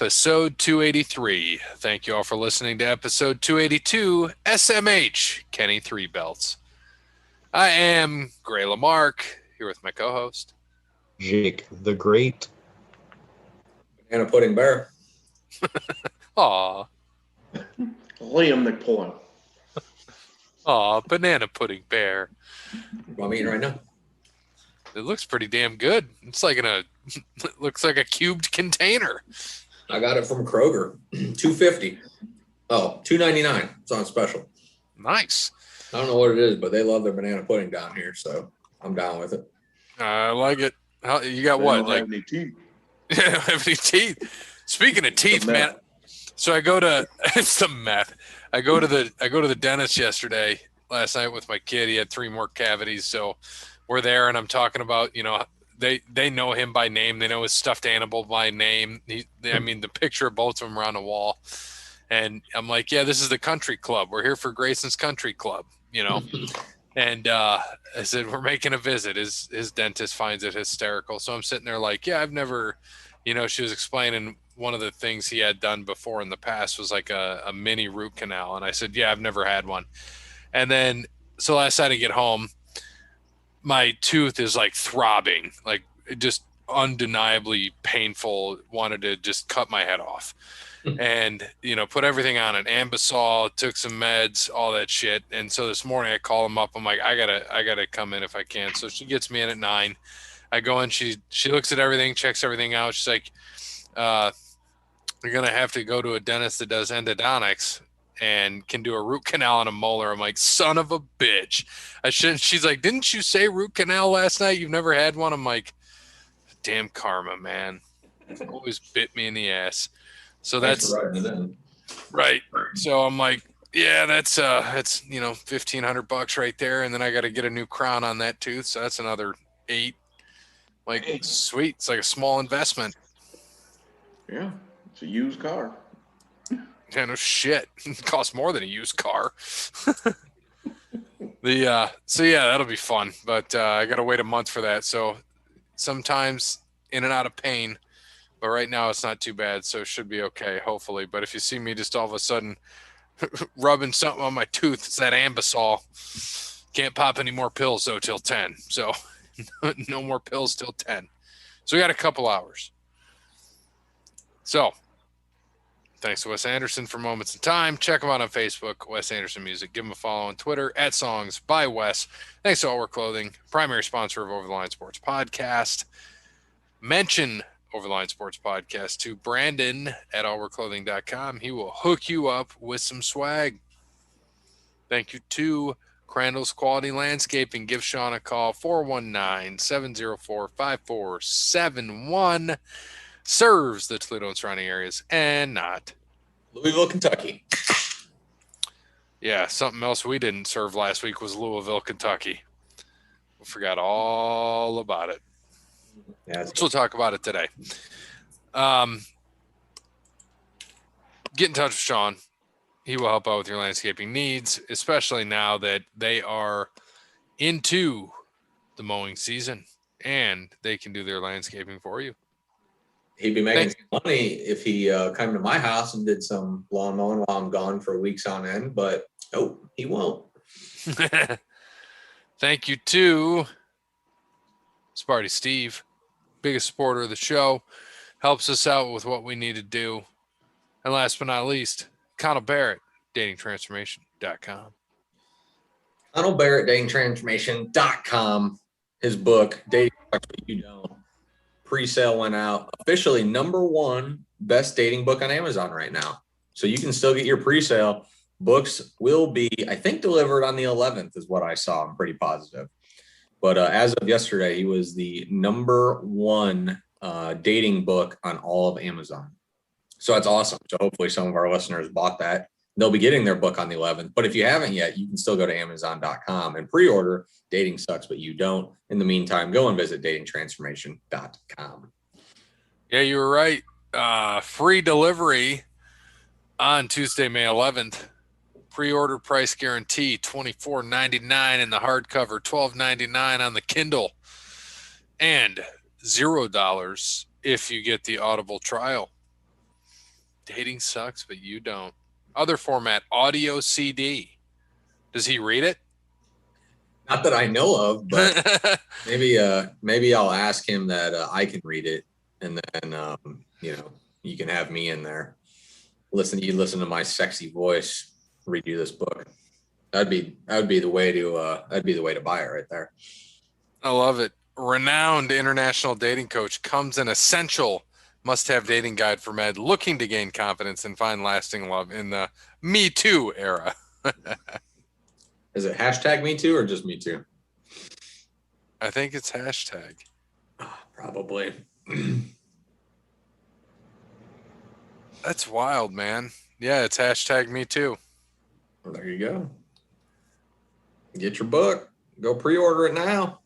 episode 283. Thank you all for listening to episode 282, SMH, Kenny Three Belts. I am Gray Lamarck, here with my co-host. Jake the Great. Banana Pudding Bear. Aw. Liam McPullen. Aw, Banana Pudding Bear. What I'm eating right now. It looks pretty damn good. It's like it looks like a cubed container. I got it from Kroger. $2.50. Oh, $2.99. It's on special. Nice. I don't know what it is, but they love their banana pudding down here, so I'm down with it. I like it. You got They what? don't Like have any teeth. Yeah, don't have any teeth. Speaking of teeth, The man. meth. So I go to it's the meth. I go to the dentist last night with my kid. He had 3 more cavities, so we're there, and I'm talking about, they know him by name. They know his stuffed animal by name. The picture of both of them are on the wall, and I'm like, yeah, this is the country club. We're here for Grayson's Country Club, And I said, we're making a visit. His dentist finds it hysterical. So I'm sitting there like, yeah, I've never, she was explaining one of the things he had done before in the past was like a mini root canal. And I said, yeah, I've never had one. And then, so last night I get home, my tooth is like throbbing, like just undeniably painful, wanted to just cut my head off. And, put everything on it, Ambisol, took some meds, all that shit. And so this morning I call him up. I'm like, I gotta come in if I can. So she gets me in at 9. I go in, she looks at everything, checks everything out. She's like, you're going to have to go to a dentist that does endodontics and can do a root canal on a molar. I'm like, son of a bitch. I shouldn't. She's like, didn't you say root canal last night? You've never had one? I'm like, damn karma, man. Always bit me in the ass. So that's right. So I'm like, yeah, that's $1,500 right there. And then I got to get a new crown on that tooth. So that's another 8. Like, sweet. It's like a small investment. Yeah, it's a used car. Yeah, no shit. It costs more than a used car. So yeah, that'll be fun. But I got to wait a month for that. So sometimes in and out of pain. But right now it's not too bad, so it should be okay, hopefully. But if you see me just all of a sudden rubbing something on my tooth, it's that Ambisol. Can't pop any more pills, though, till 10. So no more pills till 10. So we got a couple hours. So thanks to Wes Anderson for Moments in Time. Check him out on Facebook, Wes Anderson Music. Give him a follow on Twitter, @Songs by Wes. Thanks to All Wear Clothing, primary sponsor of Over the Line Sports Podcast. Mention Over the Line Sports Podcast to Brandon at allwearclothing.com. He will hook you up with some swag. Thank you to Crandall's Quality Landscaping. Give Sean a call, 419-704-5471. Serves the Toledo and surrounding areas and not Louisville, Kentucky. Yeah, something else we didn't serve last week was Louisville, Kentucky. We forgot all about it. Yeah, So we'll talk about it today. Get in touch with Sean. He will help out with your landscaping needs, especially now that they are into the mowing season and they can do their landscaping for you. He'd be making some money if he came to my house and did some lawn mowing while I'm gone for weeks on end, but he won't. Thank you to Sparty Steve, biggest supporter of the show, helps us out with what we need to do. And last but not least, Connell Barrett, datingtransformation.com. Connell Barrett, datingtransformation.com. His book, Dating Sucks But You Don't. Pre-sale went out. Officially #1 best dating book on Amazon right now. So you can still get your pre-sale. Books will be, I think, delivered on the 11th is what I saw. I'm pretty positive. But as of yesterday, he was the #1 dating book on all of Amazon. So that's awesome. So hopefully some of our listeners bought that. They'll be getting their book on the 11th. But if you haven't yet, you can still go to Amazon.com and pre-order Dating Sucks But You Don't. In the meantime, go and visit datingtransformation.com. Yeah, you were right. Free delivery on Tuesday, May 11th. Pre-order price guarantee, $24.99 in the hardcover, $12.99 on the Kindle, and $0 if you get the Audible trial. Dating sucks, but you don't. Other format, audio CD. Does he read it? Not that I know of, but maybe I'll ask him that I can read it, and then you can have me in there. You listen to my sexy voice read you this book. That'd be the way to buy it right there. I love it. Renowned international dating coach comes an essential must-have dating guide for men looking to gain confidence and find lasting love in the Me Too era. Is it hashtag Me Too or just Me Too? I think it's hashtag. Probably. That's wild, man. Yeah, it's hashtag Me Too. Well, there you go. Get your book. Go pre-order it now.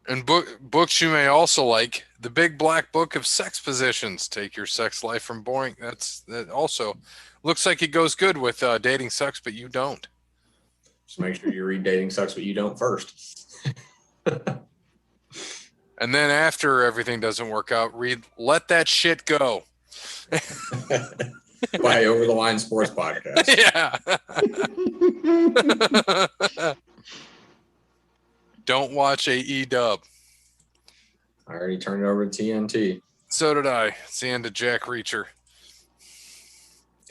And books you may also like: The Big Black Book of Sex Positions. Take your sex life from boring. That also looks like it goes good with Dating Sucks, but you don't. Just make sure you read Dating Sucks, but you don't first. And then after everything doesn't work out, read Let That Shit Go. By Over the Line Sports Podcast. Yeah. Don't watch AEW. I already turned it over to TNT. So did I. It's the end of Jack Reacher.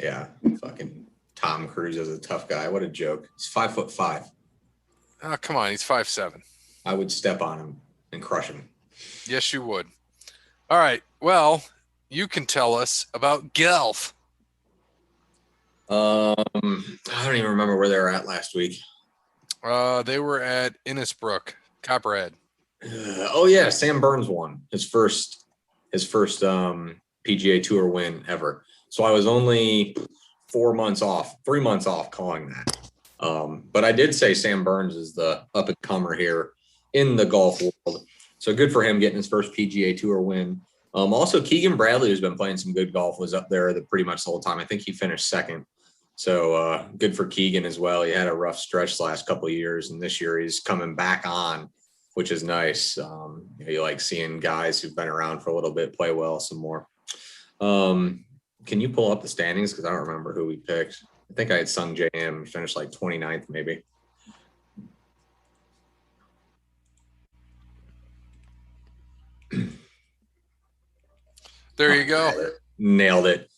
Yeah, fucking Tom Cruise is a tough guy. What a joke. He's 5'5". Oh, come on. He's 5'7". I would step on him and crush him. Yes, you would. All right. Well, you can tell us about golf. I don't even remember where they were at last week. They were at Innisbrook, Copperhead. Oh yeah, Sam Burns won his first PGA Tour win ever. So I was only 3 months off calling that. But I did say Sam Burns is the up and comer here in the golf world. So good for him getting his first PGA Tour win. Also Keegan Bradley, who's been playing some good golf, was up there pretty much the whole time. I think he finished second. So good for Keegan as well. He had a rough stretch the last couple of years, and this year he's coming back on, which is nice. You like seeing guys who've been around for a little bit play well some more. Can you pull up the standings? Because I don't remember who we picked. I think I had Sung JM finish like 29th maybe. There you go. Nailed it.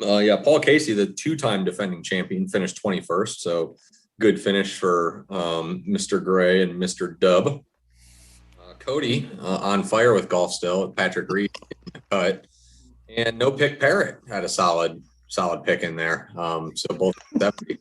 Paul Casey, the two-time defending champion, finished 21st. So good finish for Mr. Gray and Mr. Dub. Cody on fire with golf still. Patrick Reed in the cut. And No Pick Parrott had a solid pick in there. So both definitely.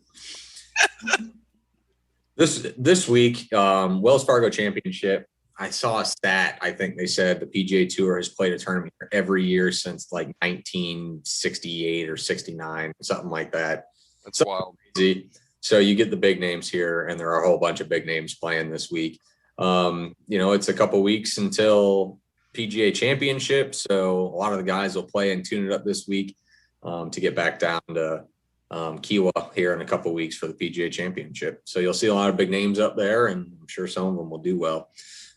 This week, Wells Fargo Championship. I saw a stat. I think they said the PGA Tour has played a tournament every year since like 1968 or 69, something like that. That's wild. Crazy. So you get the big names here, and there are a whole bunch of big names playing this week. It's a couple weeks until PGA Championship, so a lot of the guys will play and tune it up this week to get back down to Kiawah here in a couple weeks for the PGA Championship. So you'll see a lot of big names up there, and I'm sure some of them will do well.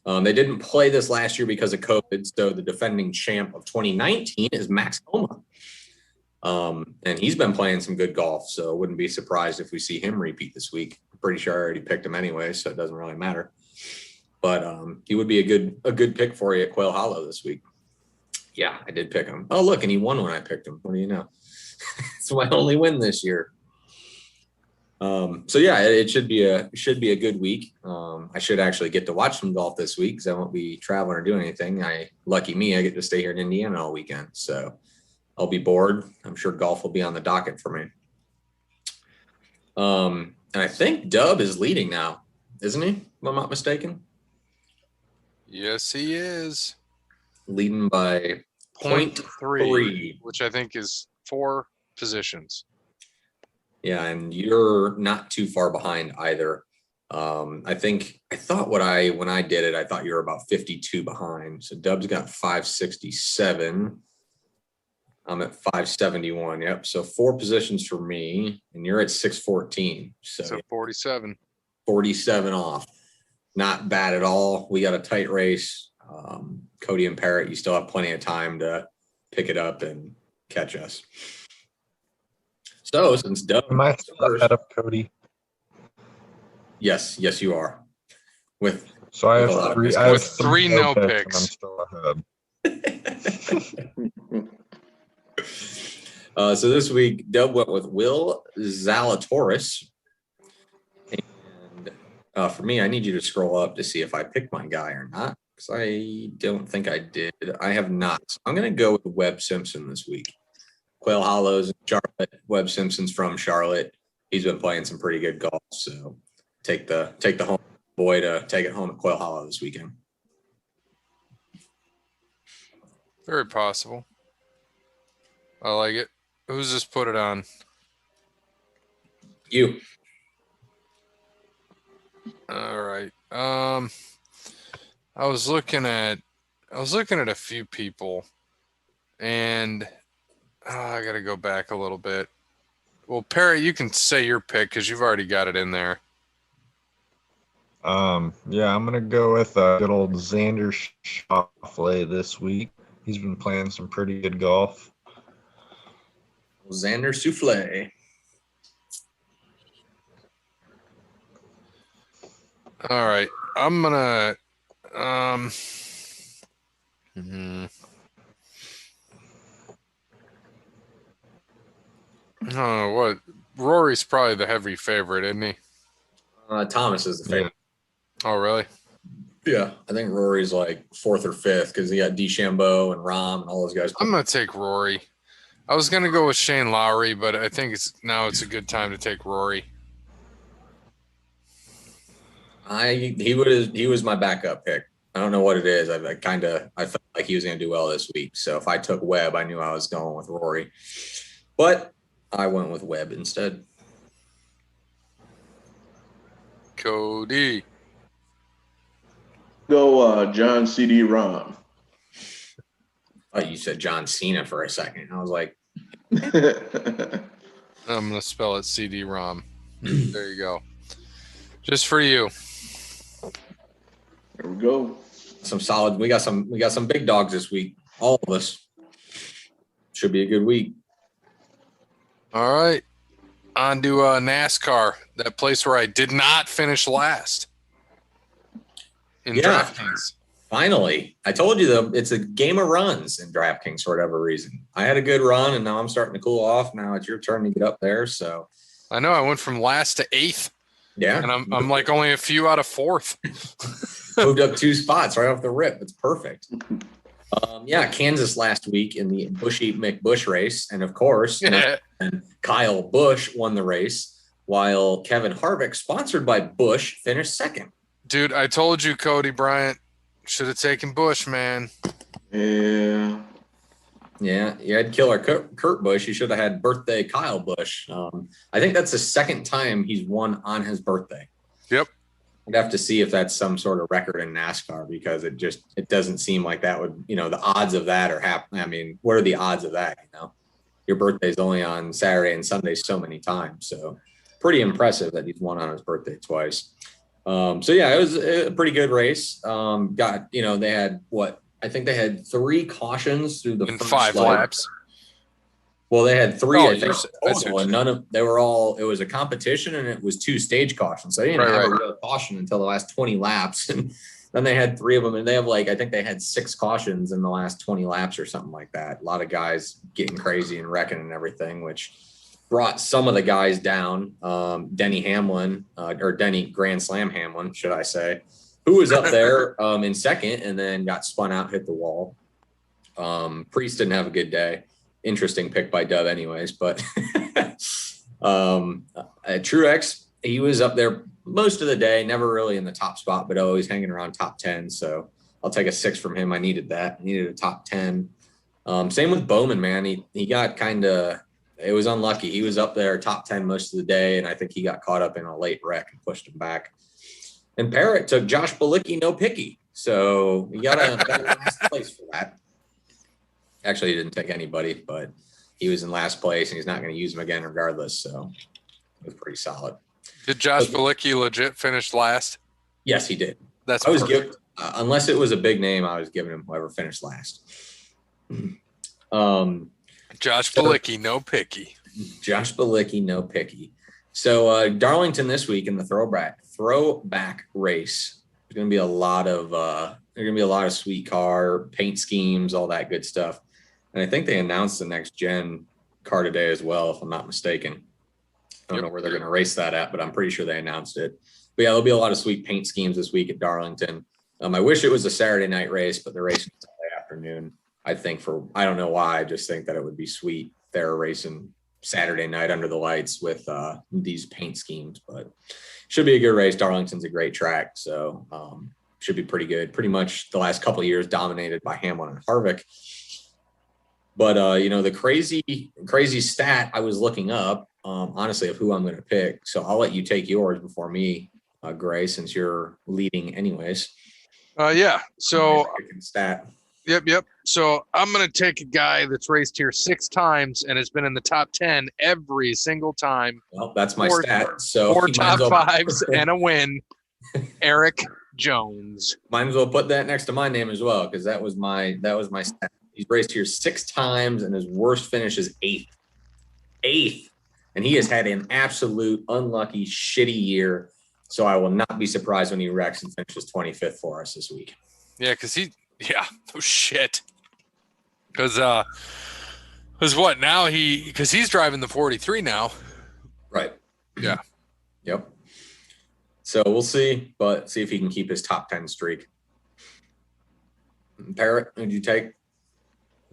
They didn't play this last year because of COVID, so the defending champ of 2019 is Max Homa. And he's been playing some good golf, so wouldn't be surprised if we see him repeat this week. I'm pretty sure I already picked him anyway, so it doesn't really matter. But he would be a good pick for you at Quail Hollow this week. Yeah, I did pick him. Oh, look, and he won when I picked him. What do you know? It's my only win this year. It should be a good week. I should actually get to watch some golf this week because I won't be traveling or doing anything. Lucky me, I get to stay here in Indiana all weekend. So I'll be bored. I'm sure golf will be on the docket for me. And I think Dub is leading now, isn't he? If I'm not mistaken. Yes, he is. Leading by 0.3, which I think is 4 positions. Yeah, and you're not too far behind either. When I did it, I thought you were about 52 behind. So Dub's got 567. I'm at 571. Yep. So 4 positions for me, and you're at 614. So 47. 47 off. Not bad at all. We got a tight race. Cody and Parrott, you still have plenty of time to pick it up and catch us. So since Doug Am I first, that up, Cody? yes, you are. So I With a lot have of three. picks. I have With three no picks, picks. and I'm still ahead. So this week, Doug went with Will Zalatoris. And for me, I need you to scroll up to see if I picked my guy or not, because I don't think I did. I have not. So I'm going to go with Webb Simpson this week. Quail Hollows in Charlotte. Webb Simpson's from Charlotte. He's been playing some pretty good golf. So take the home boy to take it home to Quail Hollow this weekend. Very possible. I like it. Who's just put it on? You. All right. I was looking at a few people, and I got to go back a little bit. Well, Perry, you can say your pick because you've already got it in there. Yeah, I'm gonna go with good old Xander Schauffele this week. He's been playing some pretty good golf. Xander Souffle. All right. I'm gonna Oh, what? Rory's probably the heavy favorite, isn't he? Thomas is the favorite. Oh, really? Yeah, I think Rory's like fourth or fifth because he got DeChambeau and Rahm and all those guys. I'm gonna take Rory. I was gonna go with Shane Lowry, but I think it's a good time to take Rory. He was my backup pick. I don't know what it is. I felt like he was going to do well this week. So if I took Webb, I knew I was going with Rory, but I went with Webb instead. Cody. Go John C.D. Rom. Oh, you said John Cena for a second. I was like, I'm gonna spell it CD-ROM. There you go. Just for you. There we go. some solid. We got some big dogs this week. All of us. Should be a good week. All right. On to NASCAR, that place where I did not finish last in DraftKings. Finally, I told you though, it's a game of runs in DraftKings for whatever reason. I had a good run, and now I'm starting to cool off. Now it's your turn to get up there. So I know I went from last to eighth. Yeah, and I'm like only a few out of fourth. Moved up 2 spots right off the rip. It's perfect. Kansas last week in the Bushy McBush race, and of course, and Kyle Busch won the race, while Kevin Harvick, sponsored by Busch, finished second. Dude, I told you, Cody Bryant should have taken Busch, man. Yeah, you had killer Kurt Busch. You should have had birthday Kyle Busch. I think that's the second time he's won on his birthday. Yep. I'd have to see if that's some sort of record in NASCAR, because it doesn't seem like that would, the odds of that are happening. I mean, what are the odds of that? Your birthday's only on Saturday and Sunday so many times. So pretty impressive that he's won on his birthday twice. It was a pretty good race. They had I think they had 3 cautions through the first 5 laps. Well, they had 3, I think, total, and it was a competition, and it was 2 stage cautions. So they didn't have a real caution until the last 20 laps. And then they had 3 of them, and they have I think they had 6 cautions in the last 20 laps or something like that. A lot of guys getting crazy and wrecking and everything, which brought some of the guys down. Denny Hamlin, or Denny Grand Slam Hamlin, should I say, who was up there in second and then got spun out, hit the wall. Priest didn't have a good day. Interesting pick by Dub anyways, but Truex, he was up there most of the day, never really in the top spot, but always hanging around top 10. So I'll take a 6 from him. I needed that. I needed a top 10. Same with Bowman, man. He got it was unlucky. He was up there top 10 most of the day, and I think he got caught up in a late wreck and pushed him back. And Parrott took Josh Bilicki, no picky. So he got a last place for that. Actually, he didn't take anybody, but he was in last place, and he's not going to use him again regardless. So it was pretty solid. Did Josh Bilicki legit finish last? Yes, he did. That's I was giving, unless it was a big name, I was giving him whoever finished last. I Josh Balicki, no picky. Josh Balicki, no picky. So Darlington this week in the throwback race. There's going to be a lot of sweet car paint schemes, all that good stuff. And I think they announced the next gen car today as well, if I'm not mistaken. I don't know where they're going to race that at, but I'm pretty sure they announced it. But yeah, there'll be a lot of sweet paint schemes this week at Darlington. I wish it was a Saturday night race, but the race is Saturday afternoon. I don't know why. I just think that it would be sweet. They're racing Saturday night under the lights with these paint schemes, but should be a good race. Darlington's a great track, so should be pretty good. Pretty much the last couple of years dominated by Hamlin and Harvick. But the crazy stat I was looking up, honestly, of who I'm going to pick. So I'll let you take yours before me, Gray, since you're leading anyways. Yeah. So stat. Yep. So I'm going to take a guy that's raced here 6 times and has been in the top 10 every single time. Well, that's my stat. So 4 top 5s and a win. Eric Jones. Might as well put that next to my name as well, because that was my stat. He's raced here 6 times and his worst finish is 8th. 8th. And he has had an absolute unlucky, shitty year. So I will not be surprised when he wrecks and finishes 25th for us this week. Yeah, because no shit. Because what now? Because he's driving the 43 now. Right. Yeah. Yep. So we'll see, but see if he can keep his top 10 streak. Parrot, who'd you take?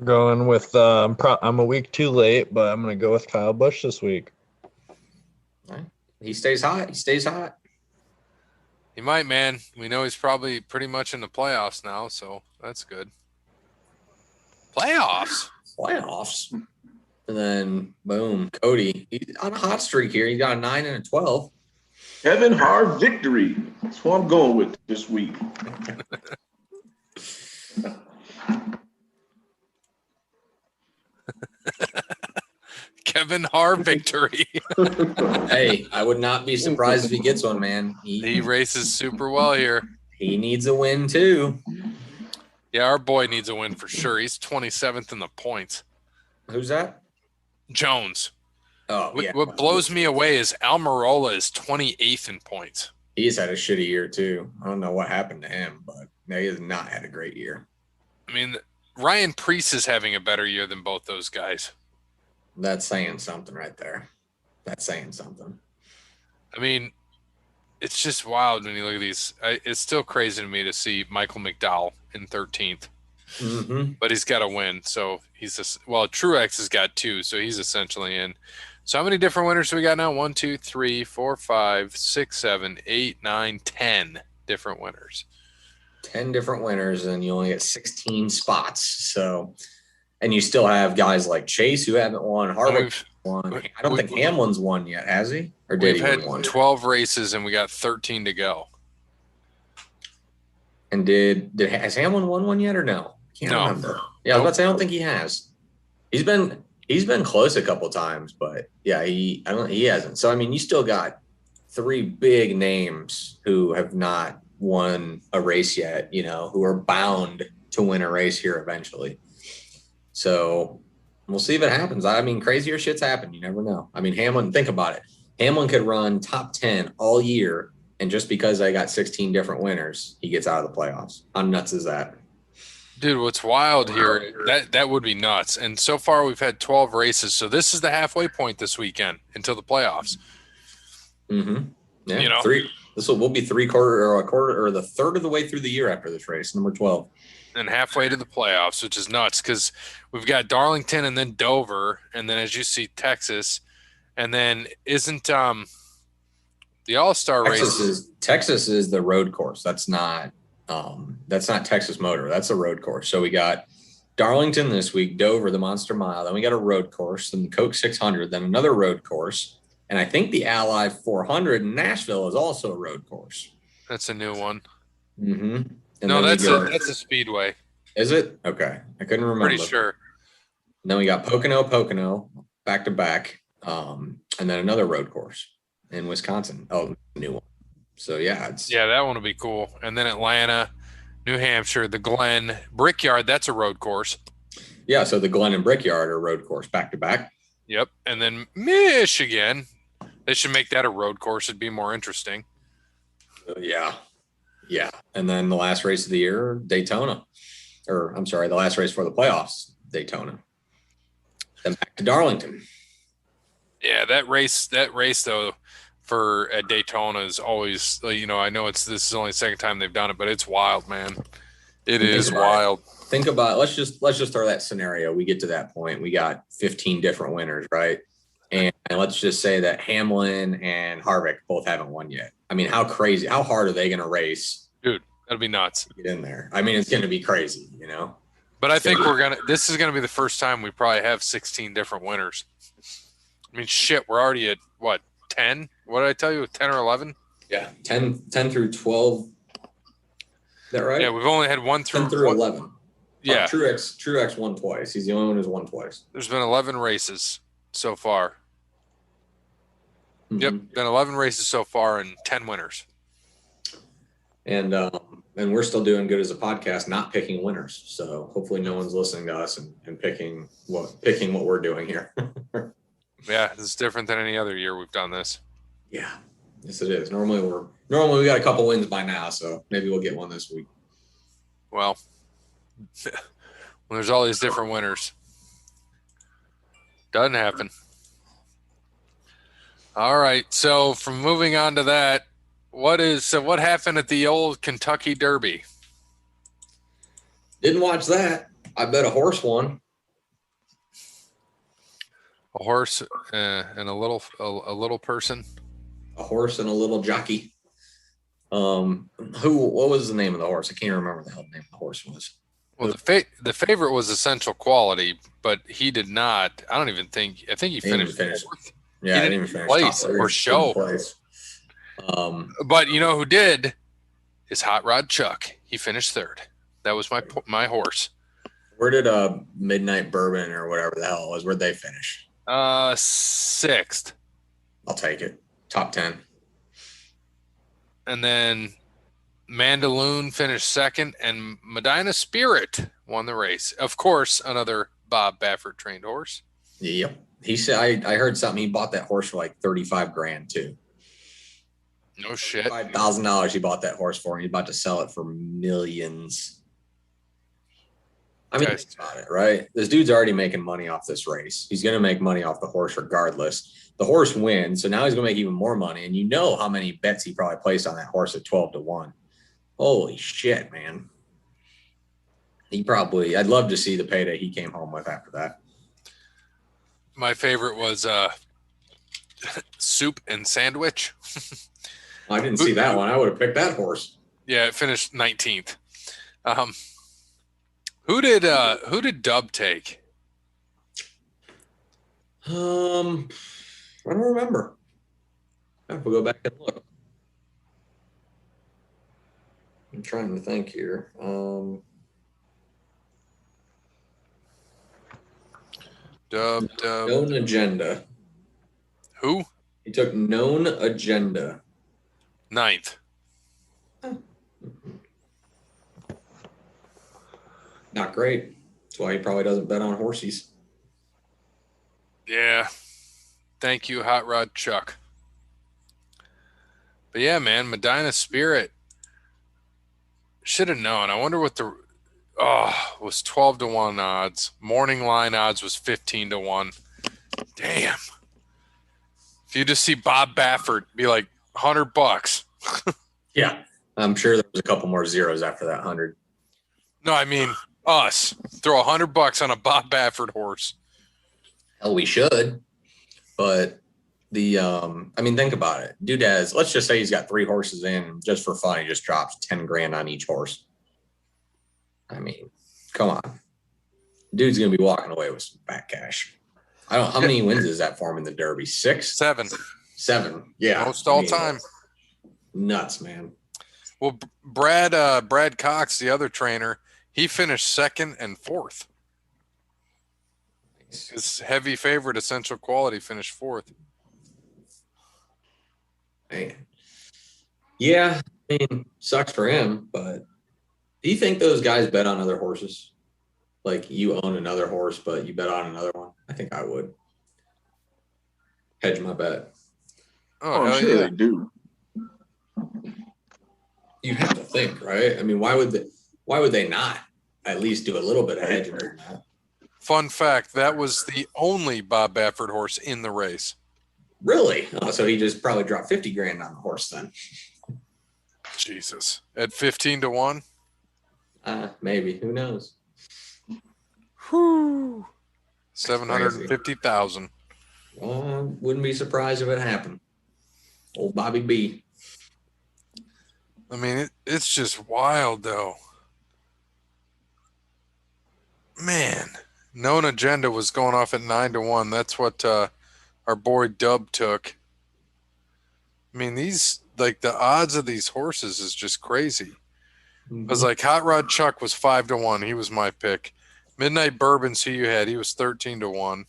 Going with I'm a week too late, but I'm going to go with Kyle Busch this week. All right. He stays hot. He might, man. We know he's probably pretty much in the playoffs now, so that's good. Playoffs. And then, boom, Cody. He's on a hot streak here. He got a 9 and a 12. Kevin Hart victory. That's what I'm going with this week. Kevin Hart victory. Hey, I would not be surprised if he gets one, man. He races super well here. He needs a win too. Yeah, our boy needs a win for sure. He's 27th in the points. Who's that? Jones. Oh, yeah. What blows me away is Almirola is 28th in points. He's had a shitty year too. I don't know what happened to him, but he has not had a great year. I mean, Ryan Preece is having a better year than both those guys. That's saying something right there. That's saying something. I mean, it's just wild when you look at these. It's still crazy to me to see Michael McDowell in 13th. Mm-hmm. But he's got to win. So Truex has got 2, so he's essentially in. So how many different winners do we got now? 1, 2, 3, 4, 5, 6, 7, 8, 9, 10 different winners. 10 different winners, and you only get 16 spots. So, and you still have guys like Chase who haven't won. Harvick won. I don't think Hamlin's won yet, has he? Or did he win one? 12 races and we got 13 to go. And has Hamlin won one yet or no? Can't remember. Yeah, I was about to say I don't think he has. He's been close a couple times, but yeah, he hasn't. So I mean, you still got 3 big names who have not won a race yet, who are bound to win a race here eventually. So we'll see if it happens. I mean, crazier shit's happen. You never know. I mean, Hamlin, think about it. Hamlin could run top 10 all year, and just because I got 16 different winners, he gets out of the playoffs. How nuts is that? Dude, what's wild here, that would be nuts. And so far we've had 12 races. So this is the halfway point this weekend until the playoffs. Mm-hmm. Yeah, we'll be a quarter or the third of the way through the year after this race, number 12. And halfway to the playoffs, which is nuts because we've got Darlington and then Dover, and then as you see, Texas, and then isn't the All-Star race? Texas is the road course. That's not Texas Motor. That's a road course. So we got Darlington this week, Dover, the Monster Mile. Then we got a road course, then the Coke 600, then another road course. And I think the Ally 400 in Nashville is also a road course. That's a new one. Mm-hmm. No, that's a speedway. Is it? Okay. I couldn't remember. Pretty sure. And then we got Pocono, back to back. And then another road course in Wisconsin. Oh, new one. So yeah, that one will be cool. And then Atlanta, New Hampshire, the Glen, Brickyard, that's a road course. Yeah, so the Glen and Brickyard are road course back to back. Yep. And then Michigan. They should make that a road course. It'd be more interesting. Yeah. Yeah. And then the last race of the year, Daytona. Or I'm sorry, the last race for the playoffs, Daytona. Then back to Darlington. Yeah, that race though for at Daytona is always, I know this is only the second time they've done it, but it's wild, man. It is wild. Think about let's just throw that scenario. We get to that point. We got 15 different winners, right? And let's just say that Hamlin and Harvick both haven't won yet. I mean, how hard are they going to race? Dude, that'll be nuts. To get in there. I mean, it's going to be crazy, But I think this is going to be the first time we probably have 16 different winners. I mean, shit, we're already at what, 10? What did I tell you? 10 or 11? Yeah, 10 through 12. Is that right? Yeah, we've only had 1 through 10 through 11. Yeah. Truex won twice. He's the only one who's won twice. There's been 11 races so far. Mm-hmm. Yep, been 11 races so far and 10 winners. And we're still doing good as a podcast, not picking winners. So hopefully no one's listening to us and picking what we're doing here. Yeah, this is different than any other year we've done this. Yeah, yes it is. Normally we got a couple wins by now, so maybe we'll get one this week. Well, when there's all these different winners, doesn't happen. All right, so from moving on to that, what happened at the old Kentucky Derby? Didn't watch that. I bet a horse won. A horse and a little person. A horse and a little jockey. What was the name of the horse? I can't remember the hell the name of the horse was. Well, the favorite was Essential Quality, but he did not. I think he finished fourth. Yeah, he didn't even even place or show. But you know who did? Is Hot Rod Chuck. He finished third. That was my horse. Where did Midnight Bourbon or whatever the hell it was? Where'd they finish? Sixth. I'll take it. Top 10. And then Mandaloon finished second, and Medina Spirit won the race. Of course, another Bob Baffert trained horse. Yep. He said I heard something. He bought that horse for like 35 grand too. No shit. $5,000 he bought that horse for, and he's about to sell it for millions. I mean, think about it, right? This dude's already making money off this race. He's going to make money off the horse regardless. The horse wins, so now he's going to make even more money. And you know how many bets he probably placed on that horse at 12-1. Holy shit, man. I'd love to see the payday he came home with after that. My favorite was Soup and Sandwich. I didn't see that one. I would have picked that horse. Yeah, it finished 19th. Who did Dub take? I don't remember. I have to go back and look. I'm trying to think here. Dub. Known Agenda. Who? He took Known Agenda. 9th. Not great. That's why he probably doesn't bet on horses. Yeah. Thank you, Hot Rod Chuck. But yeah, man, Medina Spirit. Should have known. I wonder what was 12-1 odds. Morning line odds was 15-1. Damn. If you just see Bob Baffert be like $100. Yeah. I'm sure there was a couple more zeros after that 100. No, I mean us. Throw $100 on a Bob Baffert horse. Hell, we should. But think about it. Dude let's just say he's got 3 horses in, and just for fun, he just drops 10 grand on each horse. I mean, come on. Dude's going to be walking away with some fat cash. How many wins is that for him in the Derby? 6? 7. 7. Yeah. Most all time. Nuts, man. Well, Brad Cox, the other trainer, he finished 2nd and 4th. His heavy favorite, Essential Quality, finished 4th. Man. Yeah, I mean, sucks for him, but do you think those guys bet on other horses? Like you own another horse, but you bet on another one. I think I would hedge my bet. Oh, Oh, I'm hell sure yeah. they do. You have to think, right? I mean, why would they not at least do a little bit of hedging on that? Fun fact, that was the only Bob Baffert horse in the race. Really? Oh, so he just probably dropped 50 grand on the horse then. Jesus. At 15 to 1? Maybe. Who knows? Whew. 750,000. Wouldn't be surprised if it happened. Old Bobby B. I mean, it's just wild, though. Man, known agenda was going off at 9 to 1. That's what our boy Dub took. I mean, the odds of these horses is just crazy. I was like, Hot Rod Chuck was 5 to 1. He was my pick. Midnight Bourbon's who you had. He was 13 to 1.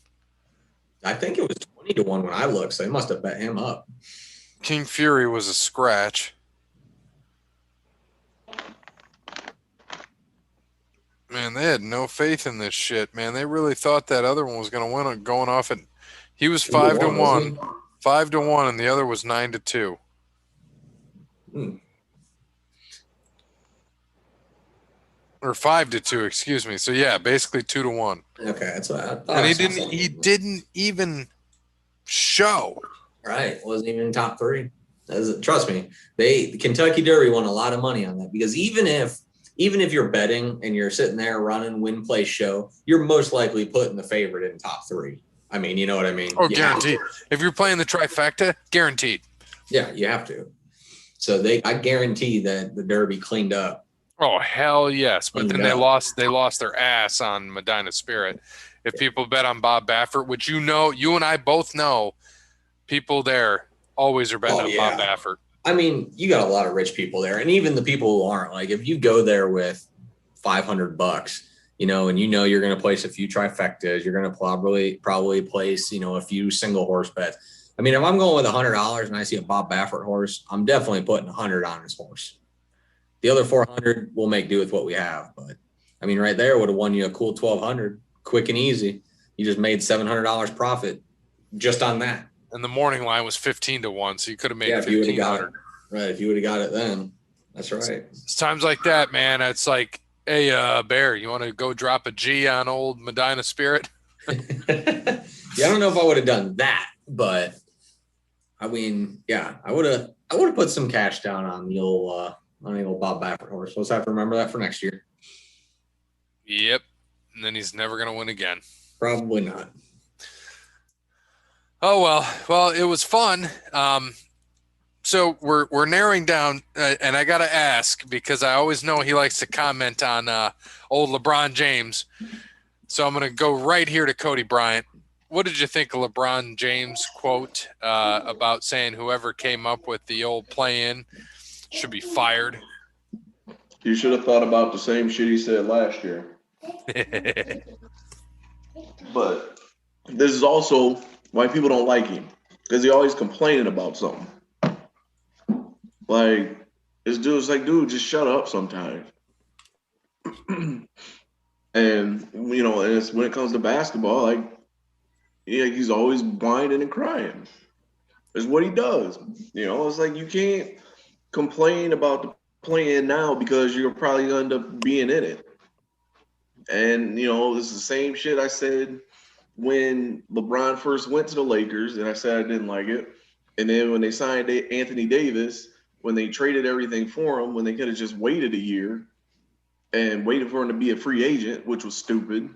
I think it was 20 to 1 when I looked, so they must have bet him up. King Fury was a scratch. Man, they had no faith in this shit, man. They really thought that other one was going to win going off at. He was 5 to 1. 5 to 1, and the other was 9 to 2. Or 5 to 2, excuse me. So yeah, basically 2 to 1. Okay, that's what I thought. And he didn't even show. Right, wasn't even in top 3. Trust me, the Kentucky Derby won a lot of money on that, because even if you're betting and you're sitting there running win play show, you're most likely putting the favorite in top 3. I mean, you know what I mean? Oh, guaranteed. If you're playing the trifecta, guaranteed. Yeah, you have to. So I guarantee that the Derby cleaned up. Oh, hell yes. But then they lost their ass on Medina Spirit. If people bet on Bob Baffert, which you and I both know, people there always are betting on Bob Baffert. I mean, you got a lot of rich people there, and even the people who aren't. Like, if you go there with $500, and you're going to place a few trifectas, you're going to probably place, a few single horse bets. I mean, if I'm going with $100 and I see a Bob Baffert horse, I'm definitely putting 100 on his horse. The other 400 we'll make do with what we have. But I mean, right there would have won you a cool 1,200, quick and easy. You just made $700 profit just on that. And the morning line was 15 to 1, so you could have made 1,500. Right, if you would have got it then. That's right. It's times like that, man. It's like, hey, Bear, you want to go drop a G on old Medina Spirit? I don't know if I would have done that, but I mean, yeah, I would have put some cash down on the old Bob Baffert horse. We'll just have to remember that for next year. Yep. And then he's never going to win again. Probably not. Oh, well, it was fun. So we're narrowing down, and I got to ask, because I always know he likes to comment on old LeBron James. So I'm going to go right here to Cody Bryant. What did you think of LeBron James' quote about saying whoever came up with the old play-in should be fired? You should have thought about the same shit he said last year. But this is also why people don't like him, because he always complaining about something. Like, this dude's like, dude, just shut up sometimes. And and it's when it comes to basketball, like, he's always whining and crying. It's what he does. It's like, you can't complain about the playing now because you're probably going to end up being in it. And, this is the same shit I said when LeBron first went to the Lakers, and I said I didn't like it. And then when they signed Anthony Davis, when they traded everything for him, when they could have just waited a year and waited for him to be a free agent, which was stupid.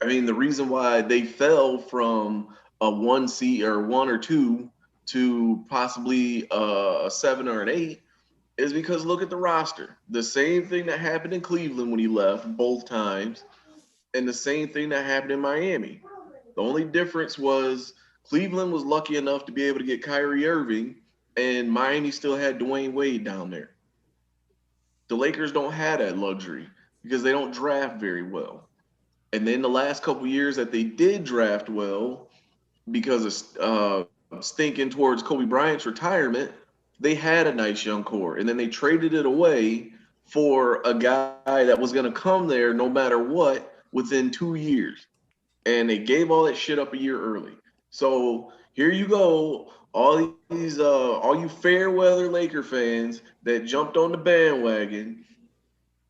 I mean, the reason why they fell from a 1 seed or 1 or 2 to possibly a 7 or an 8 is because look at the roster. The same thing that happened in Cleveland when he left both times, and the same thing that happened in Miami. The only difference was Cleveland was lucky enough to be able to get Kyrie Irving, and Miami still had Dwayne Wade down there. The Lakers don't have that luxury because they don't draft very well. And then the last couple of years that they did draft well, because of stinking towards Kobe Bryant's retirement, they had a nice young core. And then they traded it away for a guy that was going to come there no matter what within 2 years. And they gave all that shit up a year early. So here you go, all you fair weather Laker fans that jumped on the bandwagon,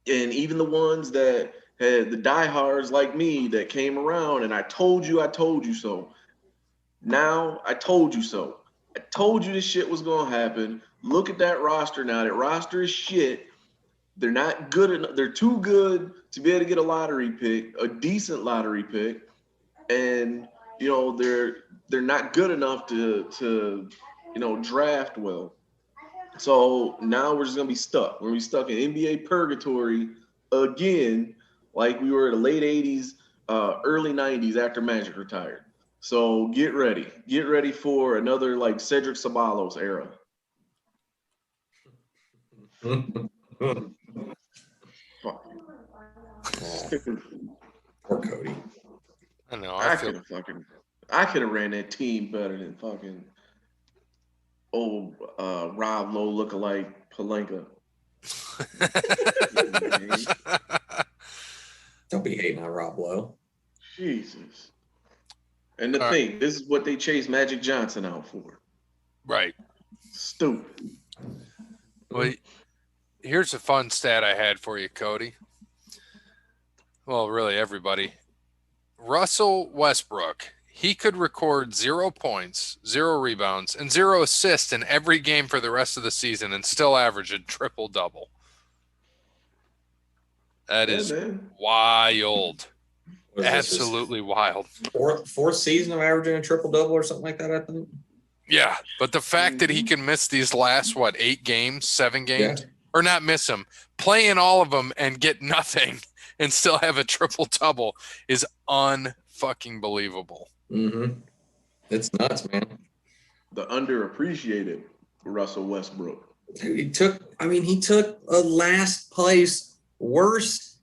and even the ones that had the diehards like me that came around and I told you so. Now I told you so. I told you this shit was gonna happen. Look at that roster now. That roster is shit. They're not good enough. They're too good to be able to get a lottery pick, a decent lottery pick, and they're not good enough to draft well. So now we're just gonna be stuck. We're gonna be stuck in NBA purgatory again, like we were in the late '80s, early '90s after Magic retired. So get ready for another like Cedric Ceballos era. Fuck. Poor Cody. I know. I could have ran that team better than fucking old Rob Lowe lookalike Palenka. Don't be hating on Rob Lowe. Jesus. And to think, this is what they chased Magic Johnson out for. Right. Stupid. Well, here's a fun stat I had for you, Cody. Well, really, everybody. Russell Westbrook, he could record 0 points, 0 rebounds, and 0 assists in every game for the rest of the season and still average a triple-double. That is wild. Absolutely wild. Fourth season of averaging a triple-double or something like that, I think. Yeah, but the fact that he can miss these last, 8 games, 7 games, or not miss them, play in all of them and get nothing and still have a triple-double is unfucking believable. Mm-hmm. It's nuts, man. The underappreciated Russell Westbrook. Dude, he took a last place worst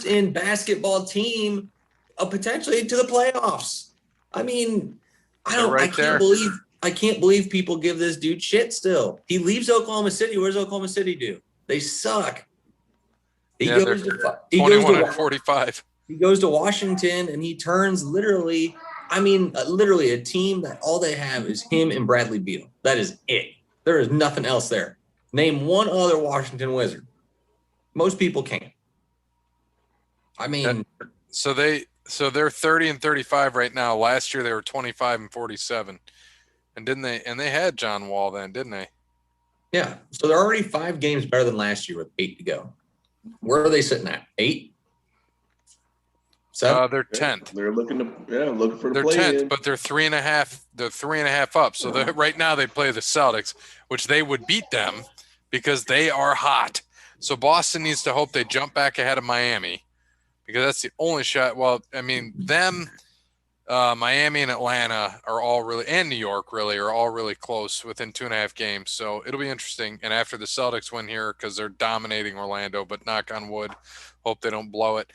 in basketball team potentially to the playoffs. I mean, I can't believe people give this dude shit still. He leaves Oklahoma City. What does Oklahoma City do? They suck. He goes to 45. He goes to Washington and he turns literally a team that all they have is him and Bradley Beal. That is it. There is nothing else there. Name one other Washington Wizard. Most people can't. I mean, so they're 30-35 right now. Last year they were 25-47. And they had John Wall then, didn't they? Yeah. So they're already 5 games better than last year with 8 to go. Where are they sitting at? 8? 7? They're 10th. They're looking for the They're play 10th, in. but they're 3.5. They're 3.5 up. So right now they play the Celtics, which they would beat them because they are hot. So Boston needs to hope they jump back ahead of Miami because that's the only shot. Well, I mean, Miami and Atlanta are all really, and New York really, are all really close within 2.5 games. So it'll be interesting. And after the Celtics win here, because they're dominating Orlando, but knock on wood, hope they don't blow it.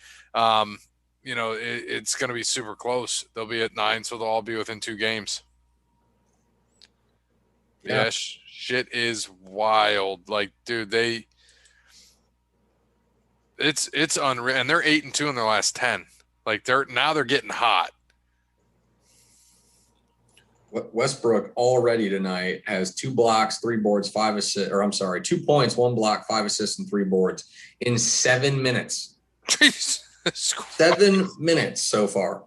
It's going to be super close. They'll be at 9, so they'll all be within 2 games. Yeah, shit is wild. Like, dude, it's unreal, and they're 8-2 in their last 10. Like they're getting hot. Westbrook already tonight has 2 blocks, 3 boards, 5 assists, 2 points, 1 block, 5 assists, and 3 boards in 7 minutes. Jesus 7 minutes so far.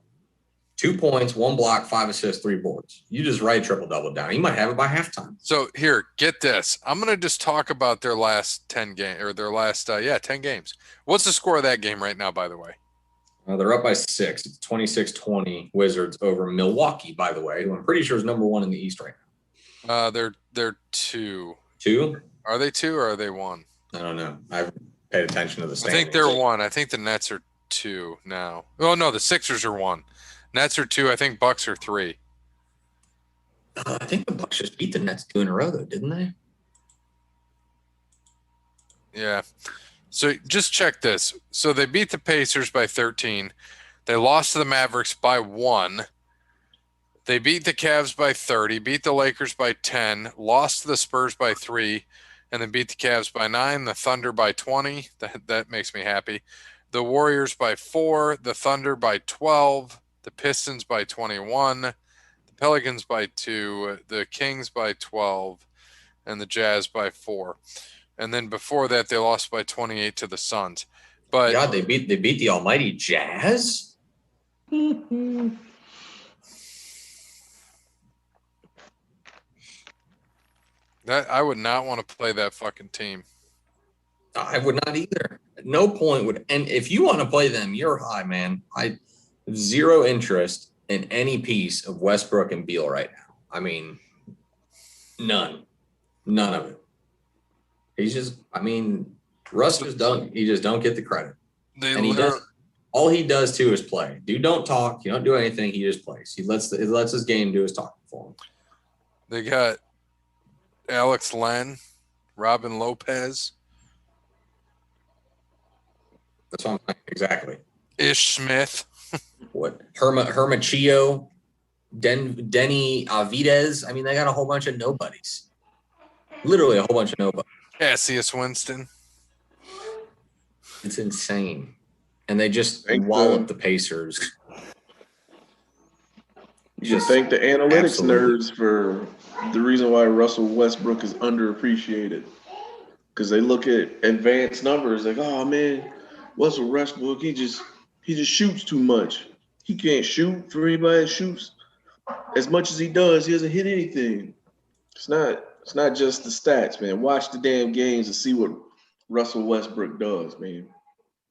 2 points, 1 block, 5 assists, 3 boards. You just write triple-double down. You might have it by halftime. So here, get this. I'm going to just talk about their last 10 games, or their last 10 games. What's the score of that game right now, by the way? They're up by 6. It's 26-20 Wizards over Milwaukee, by the way, who I'm pretty sure is number 1 in the East right now. They're 2. 2? Are they 2 or are they 1? I don't know. I haven't paid attention to the standings. I think they're 1. I think the Nets are 2 now. Oh, no, the Sixers are 1. Nets are 2. I think Bucks are 3. I think the Bucks just beat the Nets 2 in a row, though, didn't they? Yeah. So just check this. So they beat the Pacers by 13. They lost to the Mavericks by 1. They beat the Cavs by 30, beat the Lakers by 10, lost to the Spurs by 3, and then beat the Cavs by 9, the Thunder by 20. That makes me happy. the Warriors by 4, the Thunder by 12, the Pistons by 21, the Pelicans by 2, the Kings by 12, and the Jazz by 4. And then before that, they lost by 28 to the Suns. But God, they beat the almighty Jazz. that I would not want to play that fucking team. I would not either. At no point would. And if you want to play them, you're high, man. I have zero interest in any piece of Westbrook and Beal right now. I mean, none of it. He's just. I mean, Russ just don't. He just don't get the credit. And he does. All he does too is play. Dude, don't talk. You don't do anything. He just plays. He lets his game do his talking for him. They got Alex Len, Robin Lopez, That's what I'm saying. Exactly. Ish Smith. What Hermachio, Denny Avides. I mean, they got a whole bunch of nobodies. Literally a whole bunch of nobodies. Cassius Winston. It's insane. And they just wallop the Pacers. You should thank the analytics absolutely. nerds for the reason why Russell Westbrook is underappreciated. Because they look at advanced numbers like, oh man, Russell Westbrook, he just shoots too much. He can't shoot. For anybody that shoots as much as he does, he doesn't hit anything. It's not just the stats, man. Watch the damn games and see what Russell Westbrook does, man.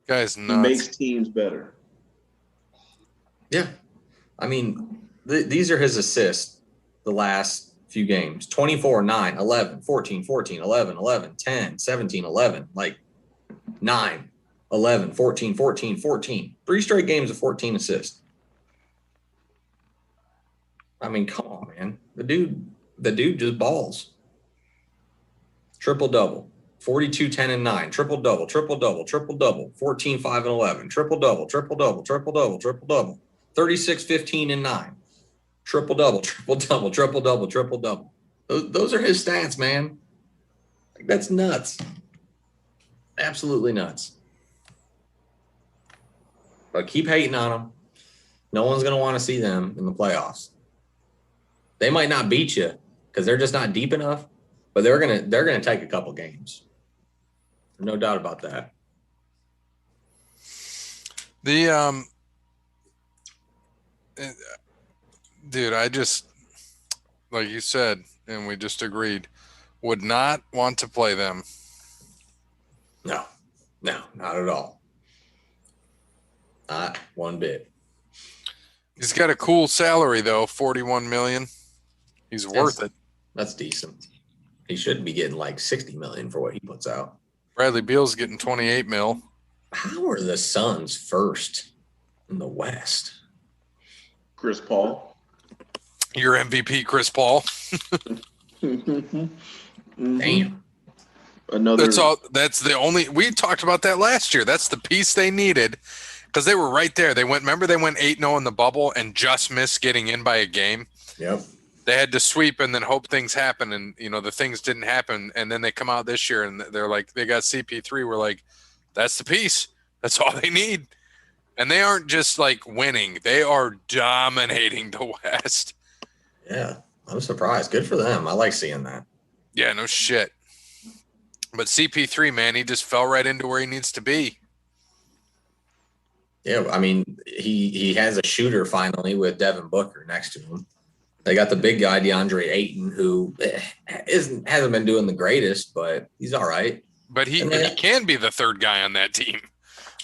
Guy's He nuts. makes teams better. Yeah. I mean, these are his assists the last few games. 24, 9, 11, 14, 14, 11, 11, 10, 17, 11. Like 9, 11, 14, 14, 14. 3 straight games of 14 assists. I mean, come on, man. The dude just balls. Triple-double. 42, 10, and 9. Triple-double, triple-double, triple-double. 14, 5, and 11. Triple-double, triple-double, triple-double, triple-double. 36, 15, and 9. Triple-double, triple-double, triple-double, triple-double. Those are his stats, man. Like, that's nuts. Absolutely nuts. But keep hating on them. No one's going to want to see them in the playoffs. They might not beat you because they're just not deep enough, but they're gonna take a couple games. No doubt about that. The dude, I just, like you said, and we just agreed, would not want to play them. No, not at all. Not one bit. He's got a cool salary though, $41 million. He's worth it. That's decent. He should be getting like $60 million for what he puts out. Bradley Beal's getting 28 mil. How are the Suns first in the West? Chris Paul. Your MVP, Chris Paul. Damn. Another. That's the only. We talked about that last year. That's the piece they needed because they were right there. They went 8-0 in the bubble and just missed getting in by a game. Yep. They had to sweep and then hope things happen, and the things didn't happen. And then they come out this year and they're like, they got CP3. We're like, that's the piece. That's all they need. And they aren't just like winning; they are dominating the West. Yeah, I'm surprised. Good for them. I like seeing that. Yeah, no shit. But CP3, man, he just fell right into where he needs to be. Yeah, I mean, he has a shooter finally with Devin Booker next to him. They got the big guy, DeAndre Ayton, who hasn't been doing the greatest, but he's all right. But he can be the third guy on that team.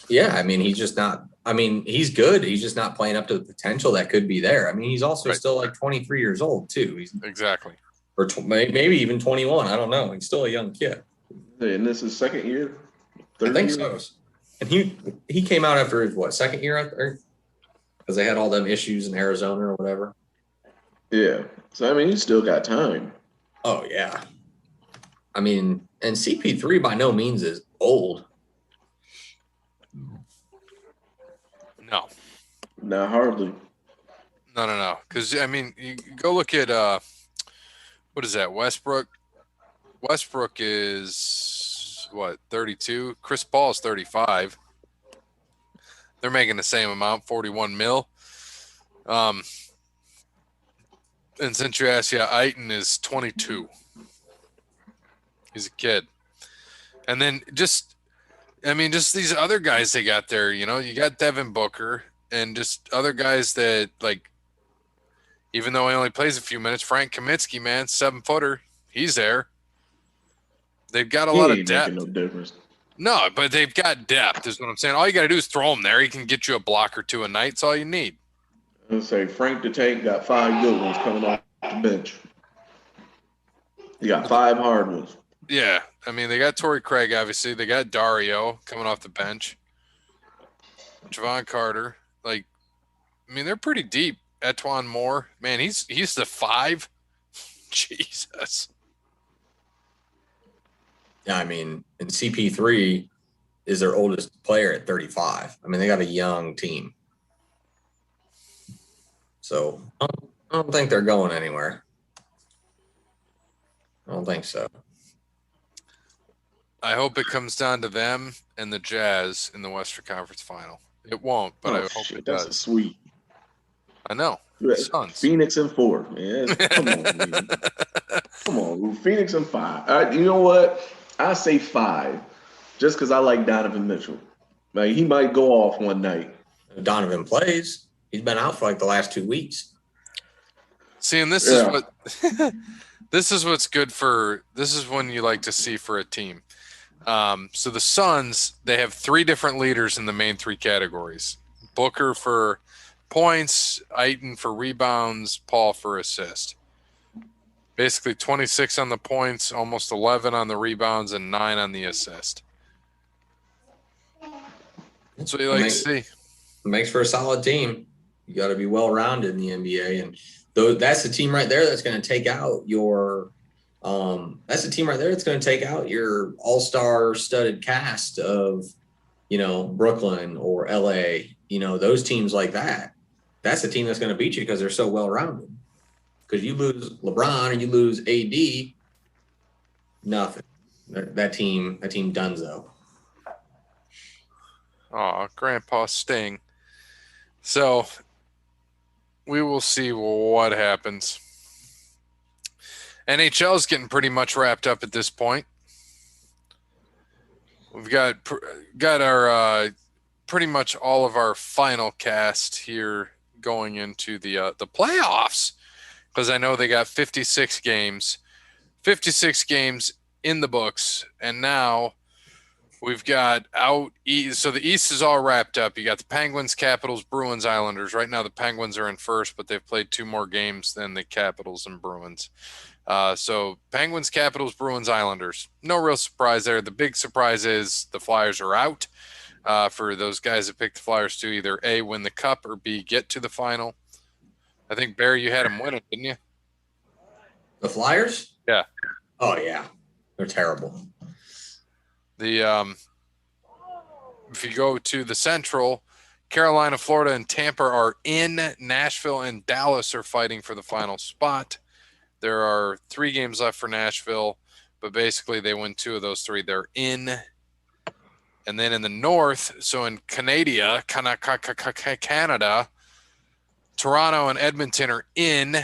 Yeah, I mean, he's just not – I mean, he's good. He's just not playing up to the potential that could be there. I mean, he's also still like 23 years old, too. He's exactly. Or maybe even 21. I don't know. He's still a young kid. And this is second year? I think so. And he came out after his, second year? Because they had all them issues in Arizona or whatever. Yeah. So, I mean, he's still got time. Oh, yeah. I mean, and CP3 by no means is old. No. Not hardly. No. Because, I mean, you go look at, what is that, Westbrook? Westbrook is, 32? Chris Paul is 35. They're making the same amount, 41 mil. And since you asked, yeah, Aiton is 22. He's a kid. And then just these other guys they got there, you got Devin Booker and just other guys that, like, even though he only plays a few minutes, Frank Kaminsky, man, 7-footer, he's there. They've got a He lot of ain't making depth. no difference. No, but they've got depth, is what I'm saying. All you got to do is throw him there. He can get you a block or two a night. That's all you need. I'm gonna say Frank the Tank got 5 good ones coming off the bench. He got 5 hard ones. Yeah. I mean, they got Torrey Craig, obviously. They got Dario coming off the bench. Javon Carter. Like, I mean, they're pretty deep. Etwan Moore. Man, he's the 5. Jesus. Yeah, I mean, and CP3 is their oldest player at 35. I mean, they got a young team. So I don't think they're going anywhere. I don't think so. I hope it comes down to them and the Jazz in the Western Conference Final. It won't, but I hope it that's does. Sweet. I know. Suns. Phoenix and 4, man. Come on, man. Come on, Phoenix and 5. You know what? I say 5, just because I like Donovan Mitchell. Like, he might go off one night. If Donovan plays, he's been out for like the last 2 weeks. See, and this is what this is what's good for. This is when you like to see for a team. So the Suns, they have 3 different leaders in the main 3 categories: Booker for points, Aiton for rebounds, Paul for assist. Basically 26 on the points, almost 11 on the rebounds, and 9 on the assist. That's what you like to see. It makes for a solid team. You got to be well-rounded in the NBA, and that's the team right there that's going to take out your. That's the team right there that's going to take out your all-star studded cast of, Brooklyn or LA. Those teams like that. That's the team that's going to beat you because they're so well-rounded. Because you lose LeBron or you lose AD, nothing. That team donezo. Aw, Grandpa Sting. So we will see what happens. NHL is getting pretty much wrapped up at this point. We've got our pretty much all of our final cast here going into the playoffs, because I know they got 56 games in the books, and now we've got out east. So the East is all wrapped up. You got the Penguins, Capitals, Bruins, Islanders. Right now the Penguins are in first, but they've played 2 more games than the Capitals and Bruins. So Penguins, Capitals, Bruins, Islanders. No real surprise there. The big surprise is the Flyers are out. For those guys that picked the Flyers to either A, win the Cup, or B, get to the final. I think, Barry, you had them winning, didn't you? The Flyers? Yeah. Oh, yeah. They're terrible. If you go to the Central, Carolina, Florida, and Tampa are in. Nashville and Dallas are fighting for the final spot. There are 3 games left for Nashville, but basically they win 2 of those 3. They're in. And then in the North, so in Canada, Toronto and Edmonton are in.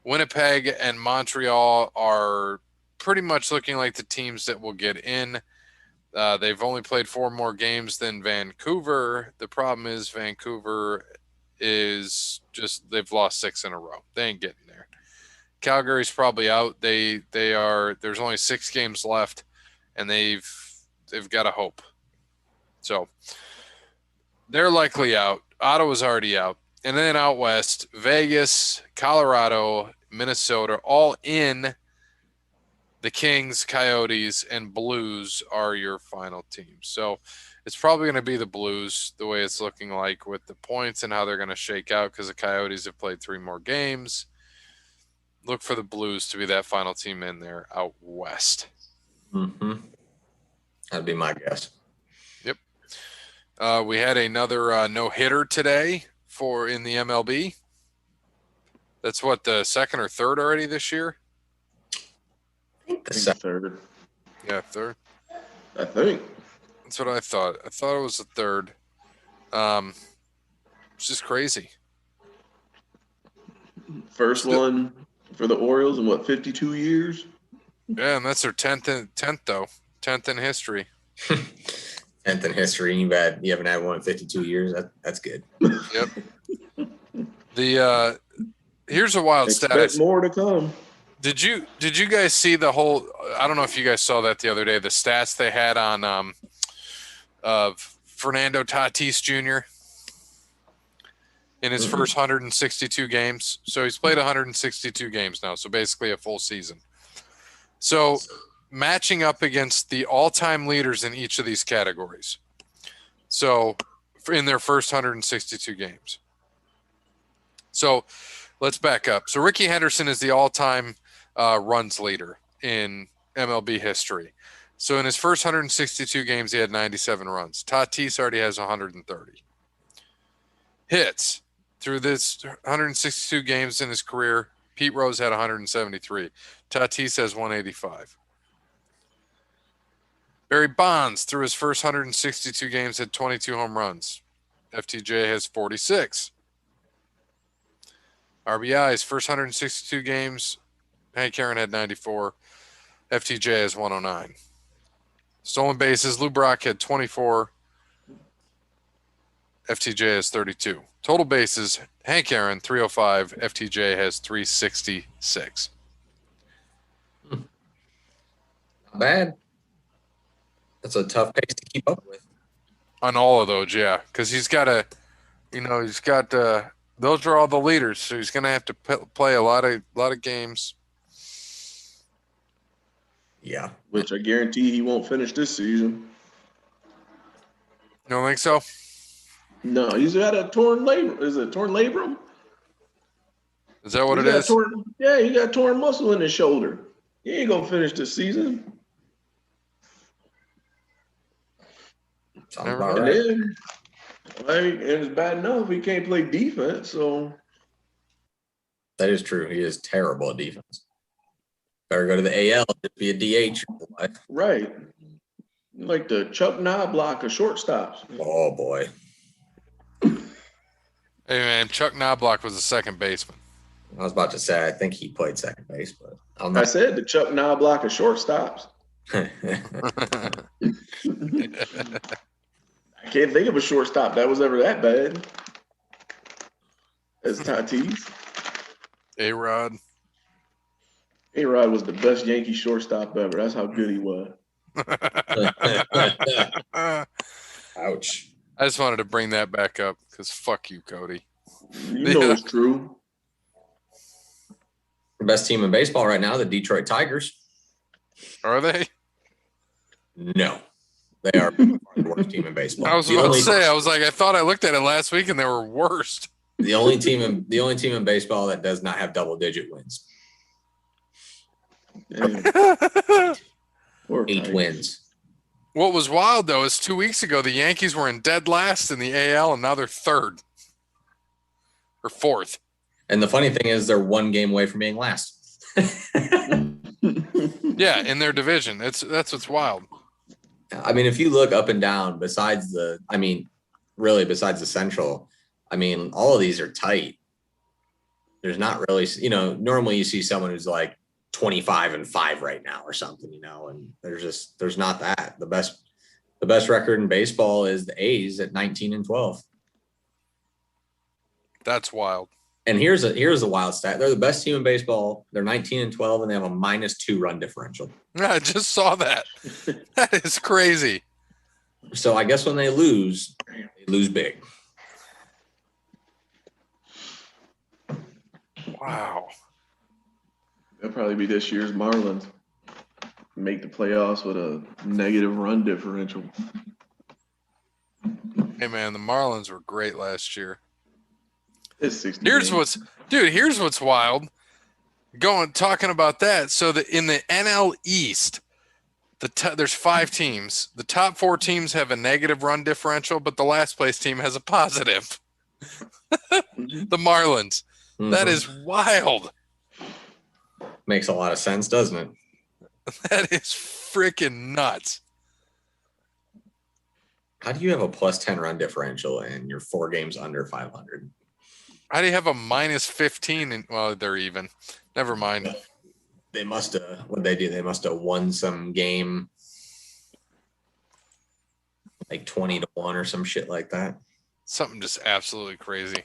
Winnipeg and Montreal are pretty much looking like the teams that will get in. They've only played 4 more games than Vancouver. The problem is Vancouver is just, they've lost 6 in a row. They ain't getting there. Calgary's probably out. There's only 6 games left, and they've got a hope. So they're likely out. Ottawa's already out. And then out west, Vegas, Colorado, Minnesota, all in. The Kings, Coyotes, and Blues are your final teams. So it's probably going to be the Blues, the way it's looking like with the points and how they're going to shake out, because the Coyotes have played 3 more games. Look for the Blues to be that final team in there out west. Mm-hmm. That'd be my guess. Yep. We had another no-hitter today in the MLB. That's what, the 2nd or 3rd already this year? I think the 3rd. Yeah, 3rd. I think. That's what I thought. I thought it was the 3rd. It's just crazy. First one for the Orioles in what, 52 years? Yeah, and that's their 10th though. 10th in history. 10th in history. You haven't had one in 52 years. That's good. Yep. The here's a wild Expect stat. more to come. Did you guys see the whole? I don't know if you guys saw that the other day. The stats they had on of Fernando Tatis Jr. in his first 162 games. So he's played 162 games now. So basically a full season. So matching up against the all-time leaders in each of these categories. So in their first 162 games. So let's back up. So Ricky Henderson is the all-time runs leader in MLB history. So in his first 162 games, he had 97 runs. Tatis already has 130. Hits through this 162 games in his career, Pete Rose had 173. Tatis has 185. Barry Bonds, through his first 162 games, had 22 home runs. FTJ has 46. RBIs, first 162 games, Hank Aaron had 94. FTJ has 109. Stolen bases, Lou Brock had 24. FTJ has 32. Total bases, Hank Aaron 305. FTJ has 366. Not bad. That's a tough pace to keep up with. On all of those, yeah, because he's got those are all the leaders, so he's going to have to play a lot of games. Yeah. Which I guarantee he won't finish this season. You don't think so? No, he's got a torn labrum. Is it torn labrum? Is that what He's it got is? he got torn muscle in his shoulder. He ain't gonna finish this season. Sounds Never about mind. right. And then, and it's bad enough he can't play defense. So That is true. He is terrible at defense. Better go to the AL, just be a DH. right, like the Chuck Knobloch of shortstops. Oh boy. Hey man, Chuck Knobloch was the second baseman. I was about to say I think he played second base, but I'm I not. said the Chuck Knobloch of shortstops. I can't think of a shortstop that was ever that bad as Tatis. A-Rod. A-Rod was the best Yankee shortstop ever. That's how good he was. Ouch. I just wanted to bring that back up because fuck you, Cody. You know it's true. The best team in baseball right now, the Detroit Tigers. Are they? No, they are the worst team in baseball. I was about to say, I thought I looked at it last week and they were worst. The only team in baseball that does not have double-digit wins. Damn. Poor 8 Tigers. wins. What was wild though is 2 weeks ago the Yankees were in dead last in the AL and now they're third or fourth. And the funny thing is, they're 1 game away from being last. Yeah, in their division. That's what's wild. I mean, if you look up and down, besides the Central, I mean, all of these are tight. There's not really, normally you see someone who's like 25-5 right now or something, and there's not that. The best record in baseball is the A's at 19-12. That's wild. And here's a wild stat. They're the best team in baseball. They're 19-12 and they have a -2 run differential. I just saw that. That is crazy. So I guess when they lose big. Wow. That'll probably be this year's Marlins. Make the playoffs with a negative run differential. Hey man, the Marlins were great last year. It's 60 Here's games. what's wild. Talking about that. So in the NL East, there's 5 teams. The top 4 teams have a negative run differential, but the last place team has a positive. The Marlins. Mm-hmm. That is wild. Makes a lot of sense, doesn't it? That is freaking nuts. How do you have a plus 10 run differential and you're 4 games under 500? How do you have a minus 15? Well, they're even. Never mind. They must have, what they do? They must have won some game like 20-1 or some shit like that. Something just absolutely crazy.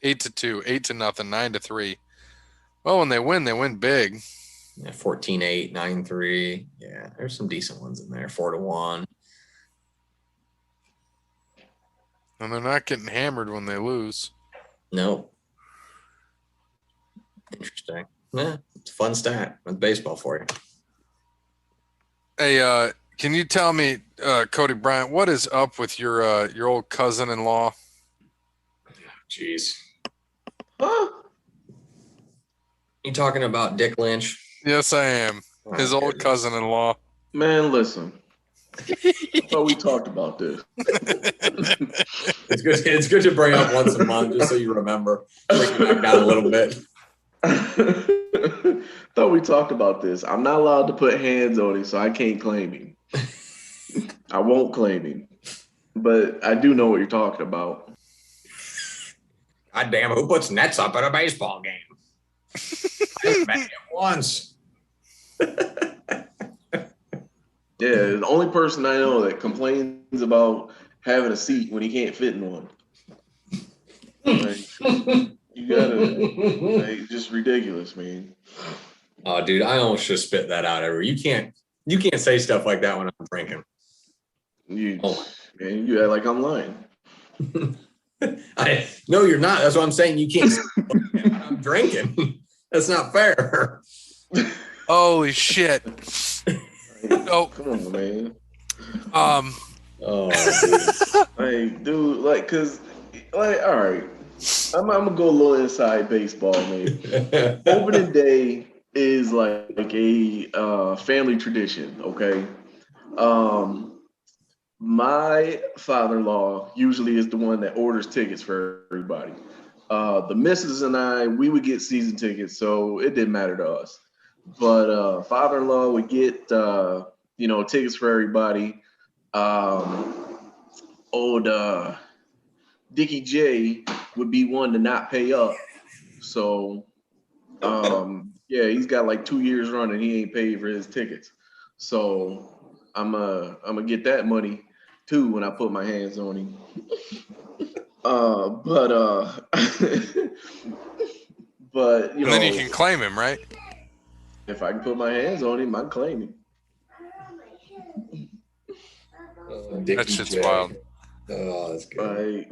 8-2, 8-0, 9-3. Well, when they win big. Yeah, 14-8, 9-3. Yeah, there's some decent ones in there. 4-1. And they're not getting hammered when they lose. No. Interesting. Yeah, it's a fun stat. That's baseball for you. Hey, can you tell me, Cody Bryant, what is up with your old cousin-in-law? Jeez. Huh? You talking about Dick Lynch? Yes, I am. His old goodness. cousin-in-law. Man, listen. I thought we talked about this. It's good to bring up once a month just so you remember. Bring it back down a little bit. Thought we talked about this. I'm not allowed to put hands on him, so I can't claim him. I won't claim him. But I do know what you're talking about. God damn, who puts nets up at a baseball game? I met him once. Yeah, the only person I know that complains about having a seat when he can't fit in one. Like, you gotta, like, just ridiculous, man. Oh, dude, I almost just spit that out ever. You can't say stuff like that when I'm drinking. Man, you act like I'm lying. No, you're not. That's what I'm saying. You can't say when I'm drinking. That's not fair. Holy shit. Oh, Come on, man. um, Oh, dude. Like, dude, like, cause, like, all right, I'm gonna go a little inside baseball, man. Opening day is like a family tradition, okay? My father-in-law usually is the one that orders tickets for everybody. The missus and I, we would get season tickets, so it didn't matter to us. But father-in-law would get tickets for everybody. Old Dickie J would be one to not pay up. So yeah, he's got like 2 years running. He ain't paid for his tickets. So I'm gonna get that money too when I put my hands on him. But but you and know, then you can claim him, right? if I can put my hands on him, I can claim him. That shit's wild. Oh, that's good. Like,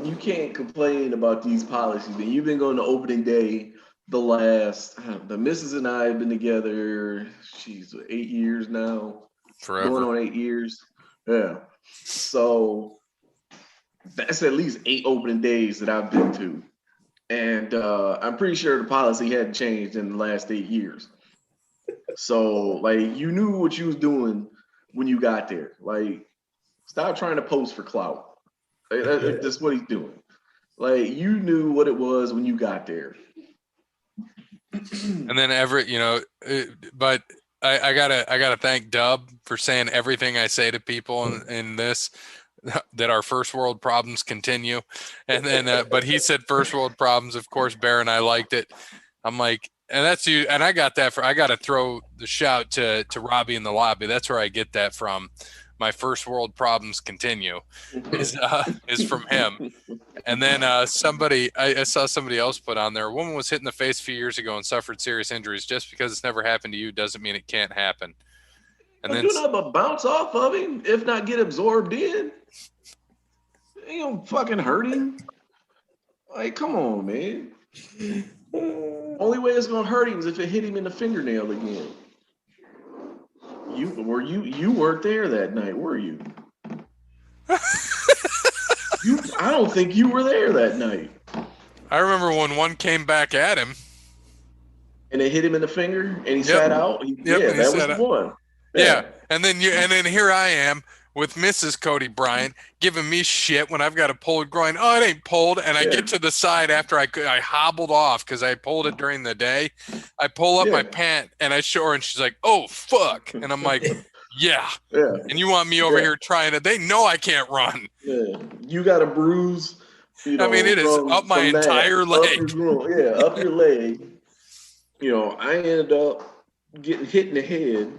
you can't complain about these policies. And you've been going to opening day the missus and I have been together, 8 years now. Forever. Going on 8 years. Yeah. So that's at least 8 opening days that I've been to. And I'm pretty sure the policy hadn't changed in the last 8 years. So, like, you knew what you was doing when you got there. Like, stop trying to post for clout. That's what he's doing. Like, you knew what it was when you got there. And then Everett, but I gotta thank Dub for saying everything I say to people in this, that our first world problems continue. And then, but he said first world problems. Of course, Bear and I liked it. I'm like, and that's you. And I got to throw the shout to Robbie in the lobby. That's where I get that from. My first world problems continue is from him. And then I saw somebody else put on there, a woman was hit in the face a few years ago and suffered serious injuries. Just because it's never happened to you doesn't mean it can't happen. And then do nothing but bounce off of him, if not get absorbed in. It ain't gonna fucking hurt him. Like, come on, man. Only way it's gonna hurt him is if it hit him in the fingernail again. You weren't there that night, were you? I don't think you were there that night. I remember when one came back at him. And it hit him in the finger and he sat out. That was the one. Yeah. And then here I am with Mrs. Cody Bryant giving me shit when I've got a pulled groin. Oh, it ain't pulled. And I get to the side after I hobbled off because I pulled it during the day. I pull up my pant and I show her and she's like, oh, fuck. And I'm like, Yeah. Yeah. And you want me over here trying to, they know I can't run. Yeah. You got a bruise, I mean, it is up my entire leg. Up your leg. I ended up getting hit in the head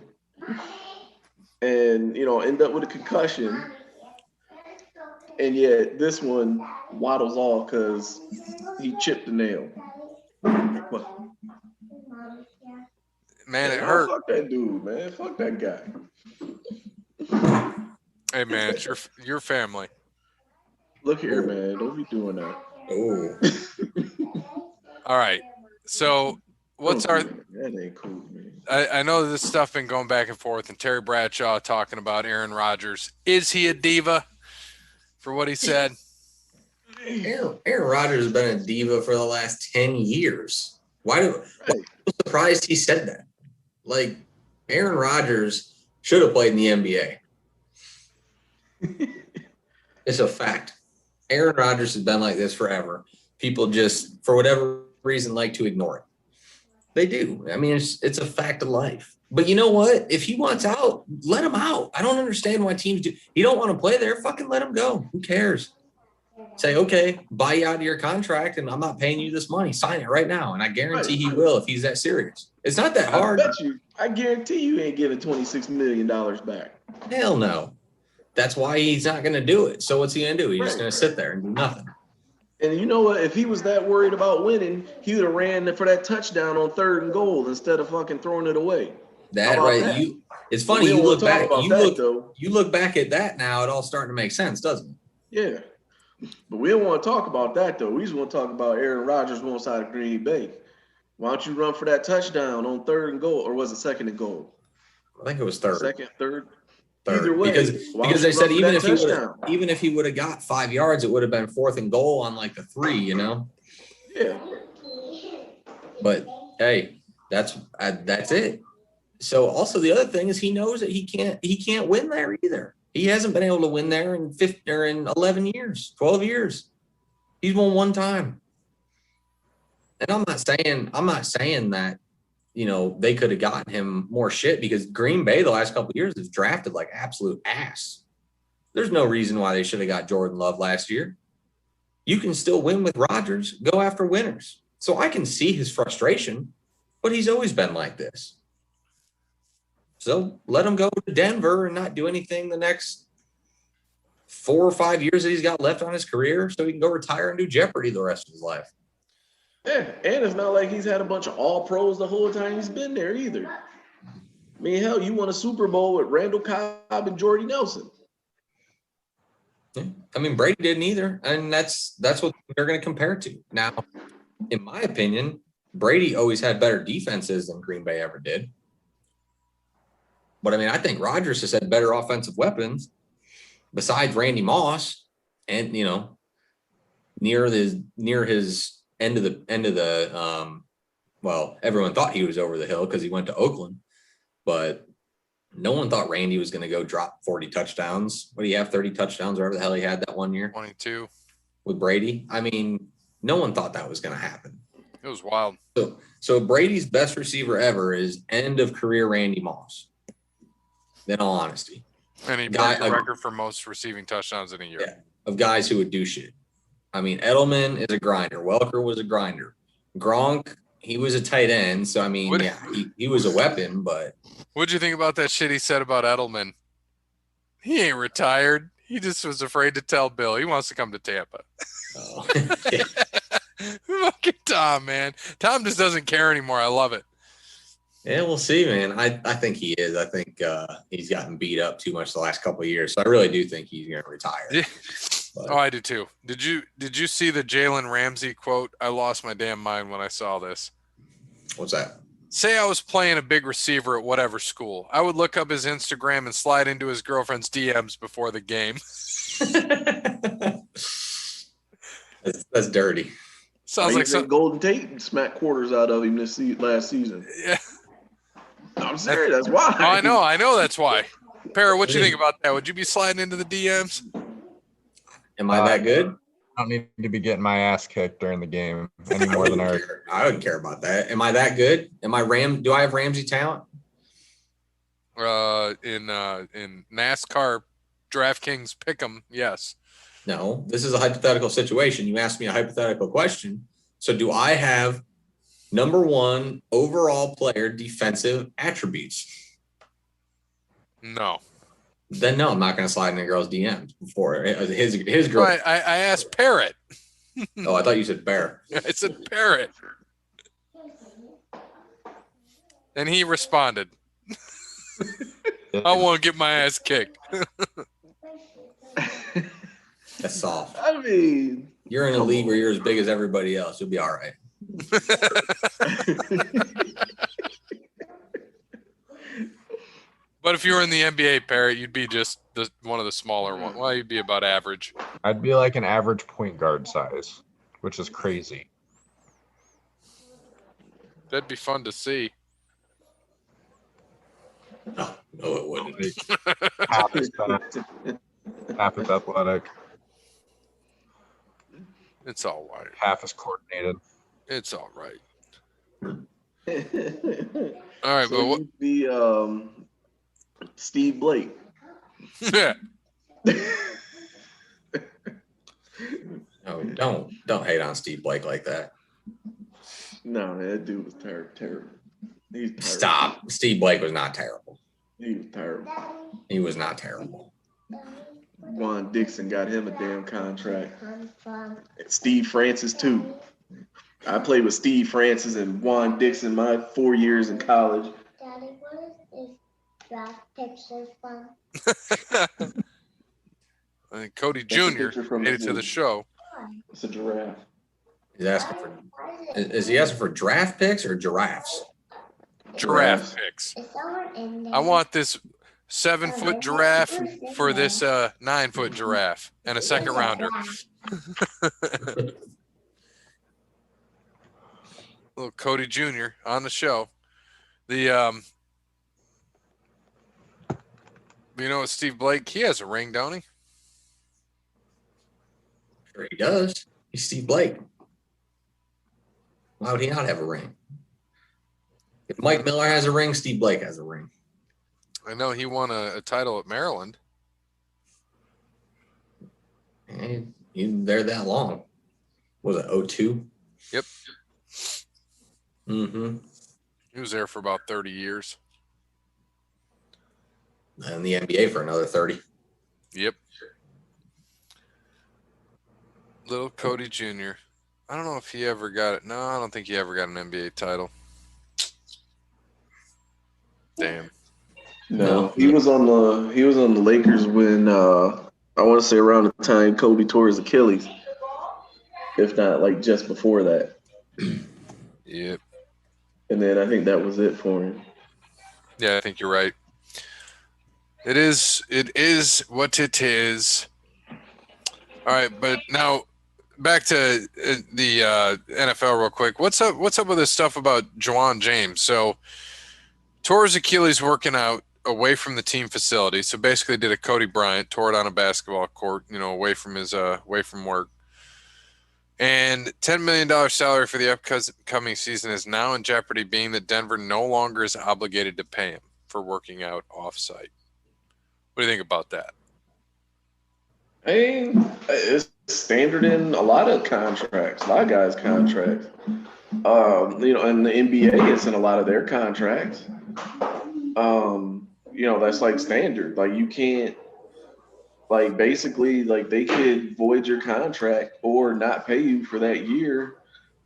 and, end up with a concussion. And yet this one waddles off because he chipped the nail. Man, it hurt. Fuck that dude, man. Fuck that guy. Hey, man, it's your family. Look here, man. Don't be doing that. Oh. All right. So what's our? That ain't cool, man. I know this stuff been going back and forth, and Terry Bradshaw talking about Aaron Rodgers. Is he a diva for what he said? Aaron Rodgers has been a diva for the last 10 years. I'm surprised he said that. Like, Aaron Rodgers should have played in the NBA. It's a fact. Aaron Rodgers has been like this forever. People just, for whatever reason, like to ignore it. They do. I mean, it's a fact of life. But you know what? If he wants out, let him out. I don't understand why teams do. You don't want to play there, fucking let him go. Who cares? Say, okay, buy you out of your contract, and I'm not paying you this money. Sign it right now, and I guarantee he will if he's that serious. It's not that hard. I guarantee you ain't getting $26 million back. Hell no. That's why he's not going to do it. So what's he going to do? He's just going to sit there and do nothing. And you know what? If he was that worried about winning, he would have ran for that touchdown on 3rd and goal instead of fucking throwing it away. That right? That? It's funny. You look back. You look back at that now. It all starting to make sense, doesn't it? Yeah. But we don't want to talk about that, though. We just want to talk about Aaron Rodgers on side of Green Bay. Why don't you run for that touchdown on 3rd and goal, or was it 2nd and goal? I think it was 3rd. 2nd, 3rd. Either way, because they said even if he would have got 5 yards, it would have been 4th and goal on like the 3, Yeah. But hey, that's it. So also the other thing is he knows that he can't win there either. He hasn't been able to win there in 11 years, 12 years. He's won one time. And I'm not saying that, they could have gotten him more shit because Green Bay the last couple of years has drafted like absolute ass. There's no reason why they should have got Jordan Love last year. You can still win with Rodgers. Go after winners. So I can see his frustration, but he's always been like this. So let him go to Denver and not do anything the next 4 or 5 years that he's got left on his career so he can go retire and do Jeopardy the rest of his life. Yeah, and it's not like he's had a bunch of all-pros the whole time he's been there either. I mean, hell, you won a Super Bowl with Randall Cobb and Jordy Nelson. Yeah. I mean, Brady didn't either, and that's what they're going to compare it to. Now, in my opinion, Brady always had better defenses than Green Bay ever did. But, I mean, I think Rodgers has had better offensive weapons besides Randy Moss and, near his end of the well, everyone thought he was over the hill because he went to Oakland, but no one thought Randy was going to go drop 40 touchdowns. What do you have? 30 touchdowns, whatever the hell he had that one year. 22 with Brady. I mean, no one thought that was going to happen. It was wild. So Brady's best receiver ever is end of career Randy Moss. In all honesty. And he broke the record for most receiving touchdowns in a year. Yeah, of guys who would do shit. I mean, Edelman is a grinder. Welker was a grinder. Gronk, he was a tight end. So, I mean, he was a weapon, but. What'd you think about that shit he said about Edelman? He ain't retired. He just was afraid to tell Bill. He wants to come to Tampa. Oh. Fucking Tom, man. Tom just doesn't care anymore. I love it. Yeah, we'll see, man. I think he is. I think he's gotten beat up too much the last couple of years. So I really do think he's going to retire. Yeah. Oh, I do too. Did you see the Jalen Ramsey quote? I lost my damn mind when I saw this. What's that? Say I was playing a big receiver at whatever school. I would look up his Instagram and slide into his girlfriend's DMs before the game. That's dirty. Sounds like some Golden Tate smacked quarters out of him last season. Yeah. No, I'm serious. That's why. Oh, I know that's why. Para, what you think about that? Would you be sliding into the DMs? Am I that good? I don't need to be getting my ass kicked during the game any more than I wouldn't care about that. Am I that good? Do I have Ramsey talent? In NASCAR DraftKings Pick'em, yes. No, this is a hypothetical situation. You asked me a hypothetical question. So do I have number one overall player defensive attributes? No. Then no, I'm not going to slide in a girl's DMs before his girl. I asked Parrot. Oh, I thought you said Bear. I said Parrot. And he responded, I want to get my ass kicked. That's soft. I mean, You're in a league where you're as big as everybody else. You'll be all right. But if you were in the NBA, Parrot, you'd be just one of the smaller ones. Well, you'd be about average. I'd be like an average point guard size, which is crazy. That'd be fun to see. No, it wouldn't. Half as fast, half as athletic, It's all right. half as coordinated. It's all right. all All right, so but what? you'd be Steve Blake. Yeah. No, don't hate on Steve Blake like that. No, that dude was terrible. He's terrible. Stop. Steve Blake was not terrible. He was terrible. He was not terrible. Juan Dixon got him a damn contract. And Steve Francis too. I played with Steve Francis and Juan Dixon my 4 years in college. Daddy, what is this draft picture from? I think Cody That's a Jr. picture from made the it to the zoo. show. It's a giraffe. He's asking for. Is he asking for draft picks or giraffes? Giraffe picks. Is someone in there? I want this 7-foot giraffe for this 9-foot giraffe and a second rounder. Little Cody Jr. on the show. The you know what, Steve Blake? He has a ring, don't he? Sure he does. He's Steve Blake. Why would he not have a ring? If Mike Miller has a ring, Steve Blake has a ring. I know he won a title at Maryland. And he was there that long. Was it 02? Yep. Mm-hmm. He was there for about 30 years. And the NBA for another 30. Yep. Little Cody Jr. I don't know if he ever got it. No, I don't think he ever got an NBA title. Damn. No, he was on the Lakers when I want to say around the time Kobe tore his Achilles, if not like just before that. Yep. And then I think that was it for him. Yeah, I think you're right. It is what it is. All right, but now back to the NFL real quick. What's up with this stuff about Juwan James? So tore his Achilles working out away from the team facility. So basically did a Cody Bryant, tore it on a basketball court, away from work. And $10 million salary for the upcoming season is now in jeopardy, being that Denver no longer is obligated to pay him for working out off-site. What do you think about that? I mean, it's standard in a lot of contracts, a lot of guys' contracts. And the NBA, it's in a lot of their contracts. That's like standard. Like you can't, like basically, like they could void your contract or not pay you for that year.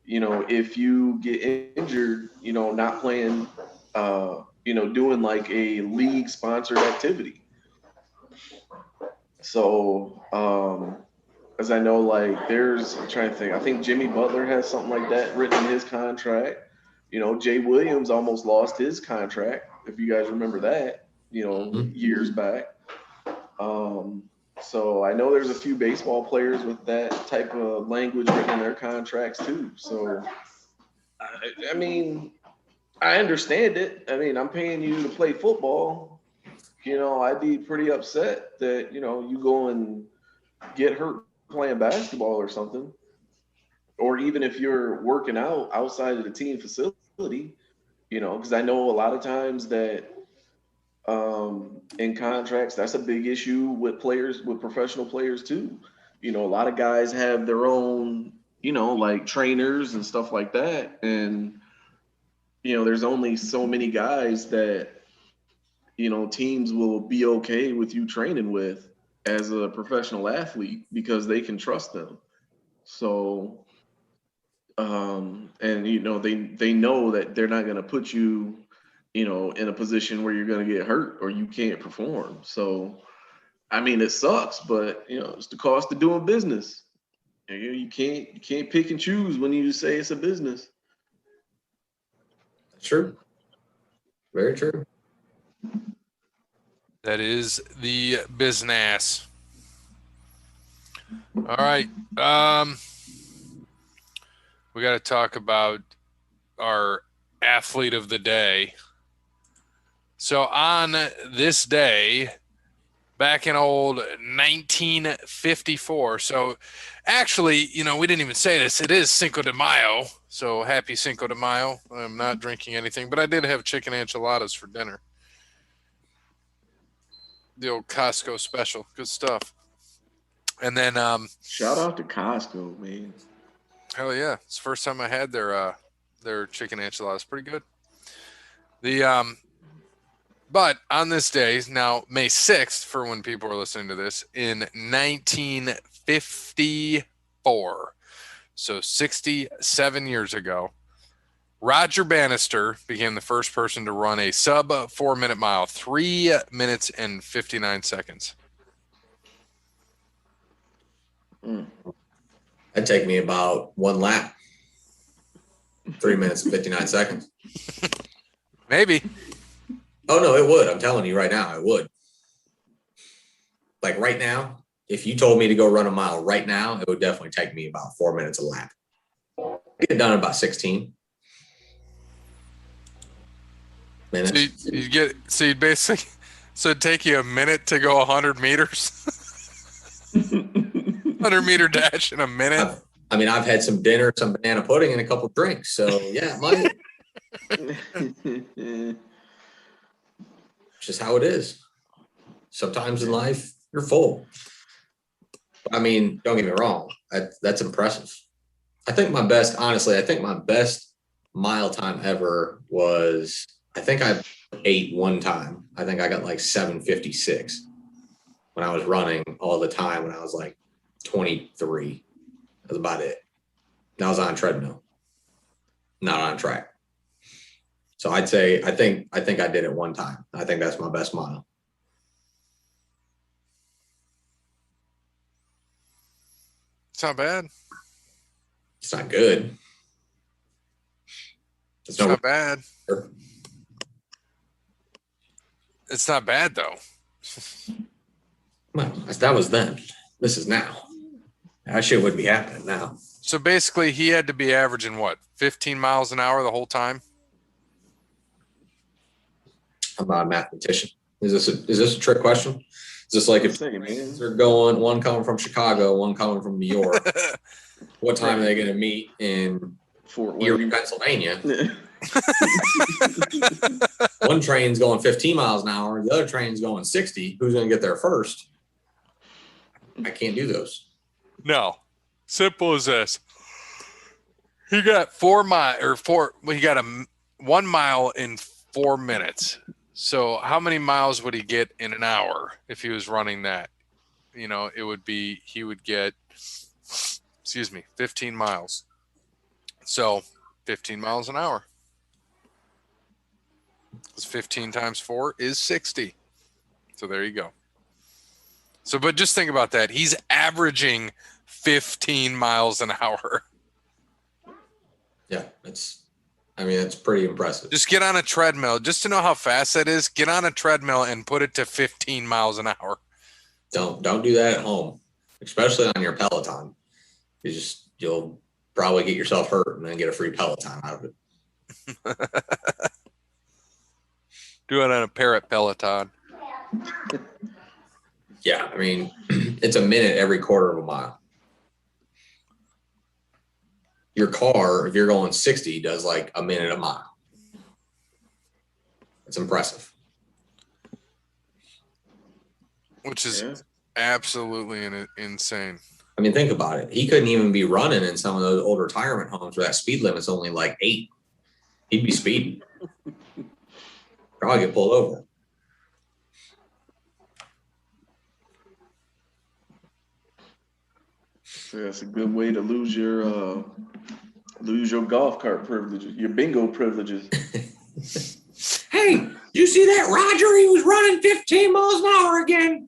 If you get injured, not playing, doing like a league sponsored activity. So, as I know, like I'm trying to think, I think Jimmy Butler has something like that written in his contract. Jay Williams almost lost his contract, if you guys remember that, years back. So I know there's a few baseball players with that type of language written in their contracts too. So, I mean, I understand it. I mean, I'm paying you to play football. I'd be pretty upset that, you go and get hurt playing basketball or something. Or even if you're working out outside of the team facility, because I know a lot of times that in contracts. That's a big issue with players, with professional players too. You know, a lot of guys have their own, you know, like trainers and stuff like that. And, you know, there's only so many guys that, you know, teams will be okay with you training with as a professional athlete because they can trust them. So, and you know, they know that they're not going to put you, you know, in a position where you're going to get hurt or you can't perform. So, I mean, it sucks, but you know, it's the cost of doing business. You can't pick and choose when you say it's a business. That's true. Very true. That is the business. All right. We got to talk about our athlete of the day. So on this day, back in old 1954. So actually, you know, we didn't even say this. It is Cinco de Mayo. So happy Cinco de Mayo. I'm not drinking anything, but I did have chicken enchiladas for dinner. The old Costco special. Good stuff. And then Shout out to Costco, man. hell yeah. It's the first time I had their chicken enchiladas. Pretty good. The but on this day, now May 6th, for when people are listening to this, in 1954, so 67 years ago, Roger Bannister became the first person to run a sub 4 minute mile, 3 minutes and 59 seconds. That'd take me about one lap. 3 minutes and 59 seconds. Maybe. Oh, no, it would. I'm telling you right now, it would. Like right now, if you told me to go run a mile right now, it would definitely take me about 4 minutes a lap. I get done in about 16 minutes. So you'd basically, so it'd take you a minute to go 100 meters. 100-meter dash in a minute. I've had some dinner, some banana pudding, and a couple drinks. So yeah, it might. It's just how it is. Sometimes in life, you're full. I mean, don't get me wrong. That's impressive. I think my best mile time ever was, I think I ate one time. I think I got like 7:56 when I was running all the time when I was like 23. That's about it. And I was on a treadmill, not on track. So I'd say I think I did it one time. I think that's my best mile. It's not bad. It's not good. It's not bad. It's not bad though. Well, that was then. This is now. That shit wouldn't be happening now. So basically, he had to be averaging what, 15 miles an hour the whole time? I'm not a mathematician. Is this a trick question? Is this like if they're going, one coming from Chicago, one coming from New York? What time are they going to meet in Fort Erie, Pennsylvania? One train's going 15 miles an hour. The other train's going 60. Who's going to get there first? I can't do those. No. Simple as this. He got 1 mile in 4 minutes. So how many miles would he get in an hour if he was running that? You know, he would get 15 miles. So 15 miles an hour. Because 15 times 4 is 60. So there you go. So, but just think about that. He's averaging 15 miles an hour. Yeah, it's pretty impressive. Just get on a treadmill. Just to know how fast that is, get on a treadmill and put it to 15 miles an hour. Don't do that at home, especially on your Peloton. You'll probably get yourself hurt and then get a free Peloton out of it. Do it on a Parrot Peloton. Yeah, I mean, it's a minute every quarter of a mile. Your car, if you're going 60, does like a minute a mile. It's impressive. which is Yeah. absolutely insane. I mean, think about it. He couldn't even be running in some of those old retirement homes where that speed limit's only like 8. He'd be speeding. Probably get pulled over. So that's a good way to lose your golf cart privileges, your bingo privileges. Hey, you see that Roger? He was running 15 miles an hour again.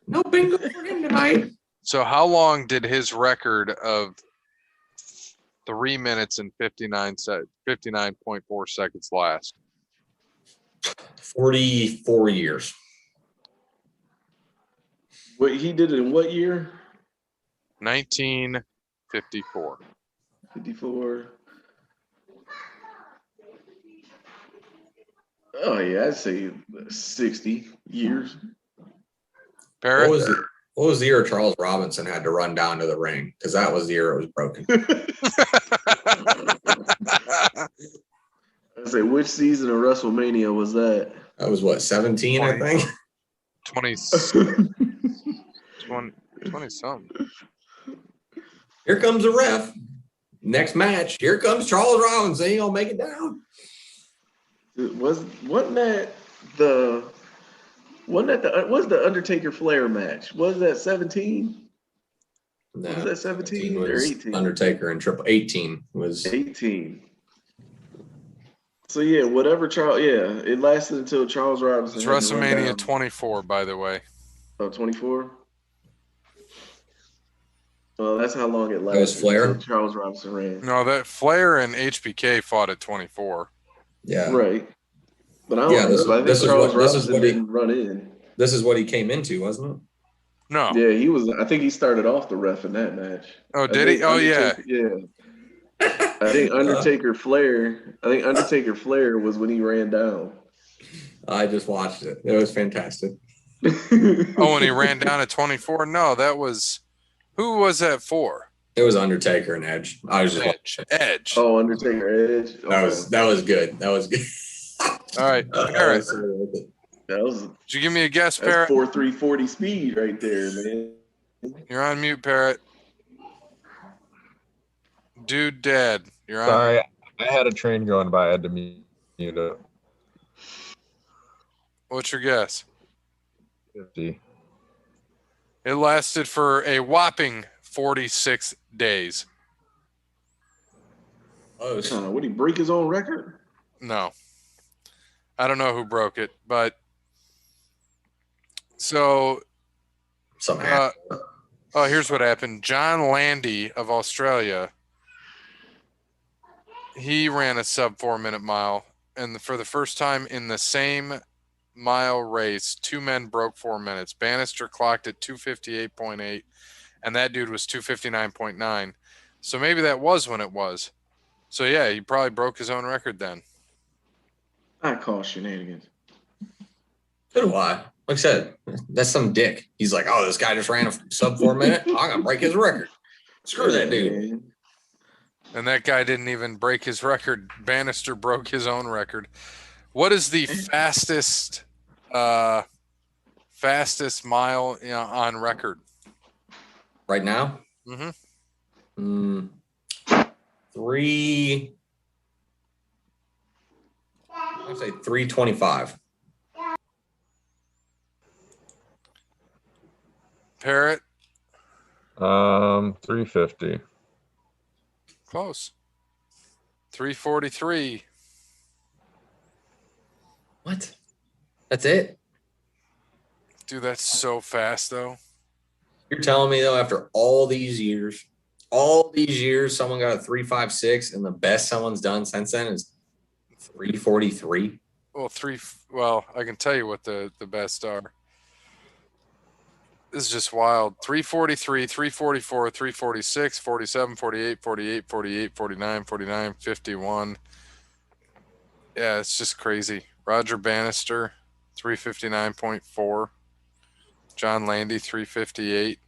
No bingo for him tonight. So how long did his record of 3 minutes and 59.4 seconds last? 44 years. What he did it in what year? 1954. 54. Oh yeah, I'd say 60 years. Parrot? What was the year Charles Robinson had to run down to the ring? Because that was the year it was broken. I say, which season of WrestleMania was that? That was what, 17, I think? 20 something. Here comes the ref. Next match. Here comes Charles Robinson. He gonna make it down. Wasn't that the Undertaker Flair match? Was that 17? No, Was that 17 or 18? Undertaker and Triple 18 was 18. So yeah, it lasted until Charles Robinson. It's had to run WrestleMania down. 24, by the way. Oh, 24? Well, that's how long it lasted. That was Flair? Until Charles Robinson ran. No, that Flair and HBK fought at 24. yeah. Right. But I don't Yeah, know. this I think is Charles what- this is Robinson what he- didn't run in. This is what he came into, wasn't it? No. Yeah, he was. I think he started off the ref in that match. Oh, I did he? think Oh, yeah. Yeah. I think Undertaker Flair was when he ran down. I just watched it. It was fantastic. Oh, when he ran down at 24? No, that was... Who was that for? It was Undertaker and Edge. I was just Edge. Oh, Undertaker Edge. Okay. that was good. That was good. All right, Parrot. That was Did you give me a guess, that's Parrot? 4.340 speed right there, man. You're on mute, Parrot. Dude, Dad. You're on. Sorry, I had a train going by. I had to mute it. What's your guess? 50. It lasted for a whopping 46 days. Close. Would he break his own record? No. I don't know who broke it, but so Somehow. here's what happened. John Landy of Australia, he ran a sub 4-minute mile, and for the first time in the same mile race, 2 men broke 4 minutes. Bannister clocked at 258.8, and that dude was 259.9. So maybe that was when it was. So yeah, he probably broke his own record then. I call shenanigans. So do I. Like I said, that's some dick. He's like, oh, this guy just ran a sub 4 minute. I'm gonna break his record. Screw that dude. Man. And that guy didn't even break his record. Bannister broke his own record. What is the fastest mile on record? Right now? Mm-hmm. 3. I'd say 325. Parrot? 350. Close. 343. What? That's it? Dude, that's so fast, though. You're telling me though, after all these years, someone got a 356, and the best someone's done since then is 343. Well, I can tell you what the best are. This is just wild. 343, 344, 346, 47, 48, 48, 48, 49, 49, 51. Yeah, it's just crazy. Roger Bannister, 359.4. John Landy, 358.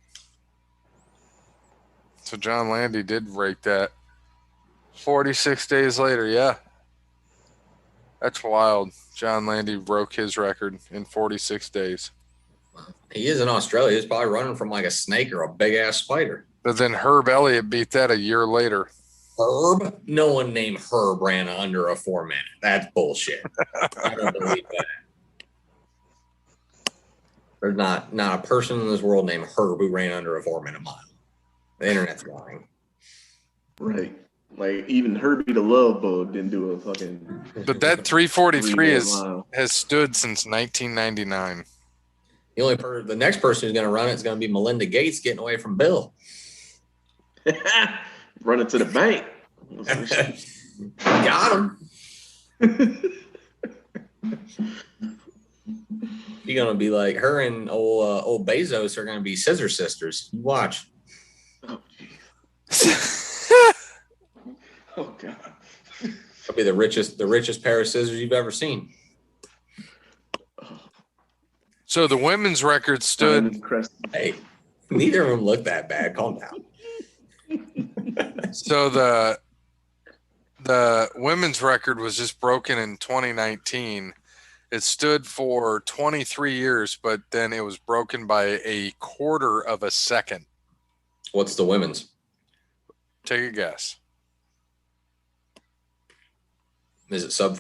So John Landy did break that. 46 days later, yeah. That's wild. John Landy broke his record in 46 days. He is in Australia. He's probably running from like a snake or a big ass spider. But then Herb Elliott beat that a year later. Herb? No one named Herb ran under a 4 minute. That's bullshit. I don't believe that. There's not a person in this world named Herb who ran under a 4 minute mile. The internet's lying. Right. Like even Herbie the Love Bug didn't do a fucking. But that 343 mile. has stood since 1999. The next person who's going to run it is going to be Melinda Gates getting away from Bill. Running to the bank. Got him. You're going to be like her and old Bezos are going to be scissor sisters. You watch. Oh, jeez. Oh, God. That'll be the richest pair of scissors you've ever seen. So the women's record stood. Hey, neither of them look that bad. Calm down. So the women's record was just broken in 2019. It stood for 23 years, but then it was broken by a quarter of a second. What's the women's? Take a guess. Is it sub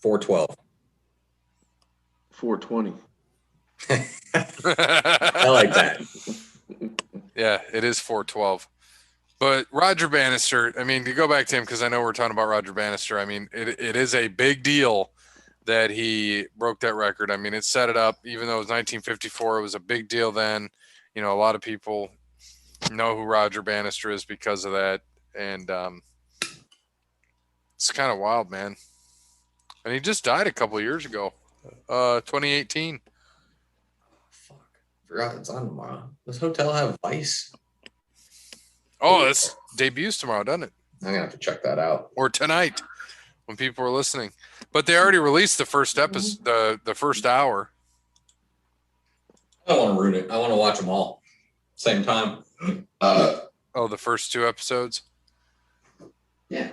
412? 420. I like that. Yeah, it is 412. But Roger Bannister, I mean, to go back to him, because I know we're talking about Roger Bannister, I mean, it is a big deal that he broke that record. I mean, it set it up, even though it was 1954, it was a big deal then. You know, a lot of people know who Roger Bannister is because of that. And it's kind of wild, man. And he just died a couple of years ago, 2018. Fuck. Forgot it's on tomorrow. Does Hotel have Vice? Oh, this debuts tomorrow, doesn't it? I'm going to have to check that out. Or tonight when people are listening. But they already released the first episode, the first hour. I don't want to ruin it. I want to watch them all. Same time. Oh, the first 2 episodes? Yeah.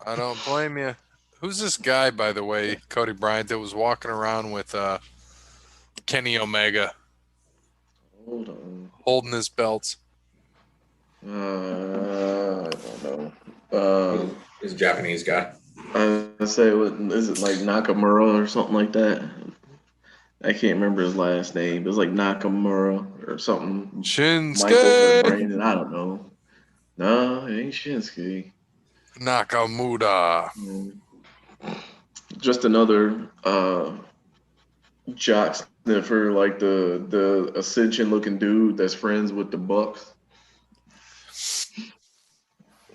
I don't blame you. Who's this guy, by the way, Cody Bryant, that was walking around with Kenny Omega? Hold on. Holding his belts. I don't know. He's a Japanese guy. I say, is it like Nakamura or something like that? I can't remember his last name. It was like Nakamura or something. Shinsuke Michael or Brandon, I don't know. No, it ain't Shinsuke. Nakamura. Just another jock sniffer, like the Ascension looking dude that's friends with the Bucks.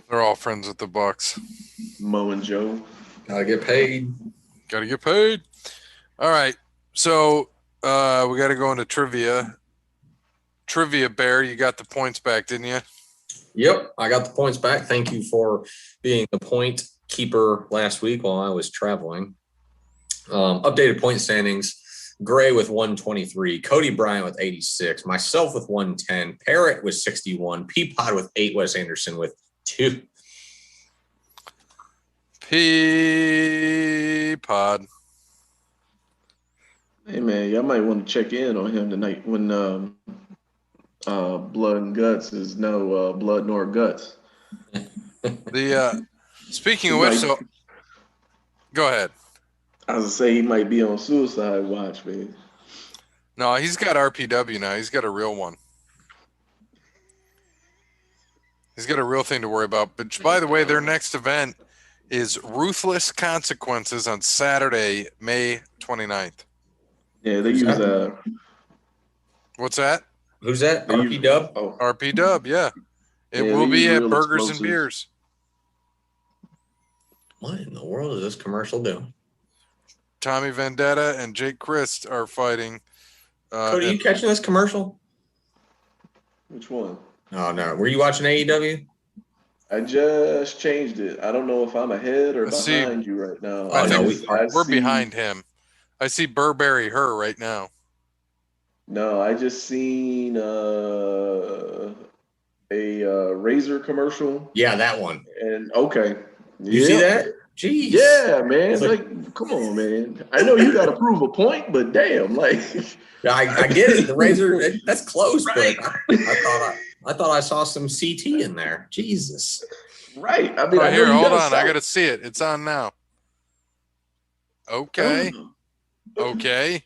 They're all friends with the Bucks. Mo and Joe. Gotta get paid. Gotta get paid. All right. So we got to go into trivia. Trivia, Bear, you got the points back, didn't you? Yep, I got the points back. Thank you for being the point keeper last week while I was traveling. Updated point standings. Gray with 123, Cody Bryant with 86, myself with 110, Parrott with 61, Peapod with 8, Wes Anderson with 2. Peapod. Hey man, y'all might want to check in on him tonight when Blood and Guts is no blood nor guts. Speaking of which, so go ahead. I was gonna say he might be on suicide watch, man. No, he's got RPW now. He's got a real one. He's got a real thing to worry about. But by the way, their next event is Ruthless Consequences on Saturday, May 29th. Yeah, they use What's that? Who's that? They RP use- Dub? Oh, RP Dub, yeah. It Yeah, will they be use at real Burgers and explosives. Beers. What in the world is this commercial doing? Tommy Vendetta and Jake Christ are fighting. Cody, you catching this commercial? which one? Oh, no. Were you watching AEW? I just changed it. I don't know if I'm ahead or I see. behind you right now. I think we're see- behind him. I see Burberry her right now. No, I just seen a Razor commercial, Yeah, that one. and okay, You see that? Jeez. Yeah, man. It's like, come on, man. I know you got to prove a point, but damn, like, I get it. The razor, that's close, right, but I thought I saw some CT in there. Jesus. right. I mean, Right I know here, you hold got on. I got to see it. It's on now. Okay. Okay.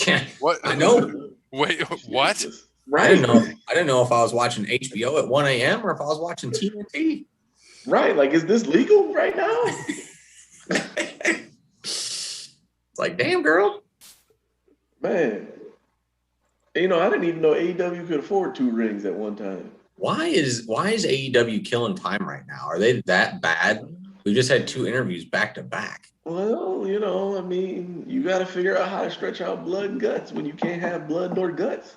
Yeah, What? I know. Wait, what? Jesus. I didn't Right, know. I didn't know if I was watching HBO at 1 a.m. or if I was watching TNT. right. Like, is this legal right now? It's like, damn, girl. Man, you know, I didn't even know AEW could afford 2 rings at one time. Why is AEW killing time right now? Are they that bad? We just had 2 interviews back to back. Well, you know, I mean, you got to figure out how to stretch out blood and guts when you can't have blood nor guts.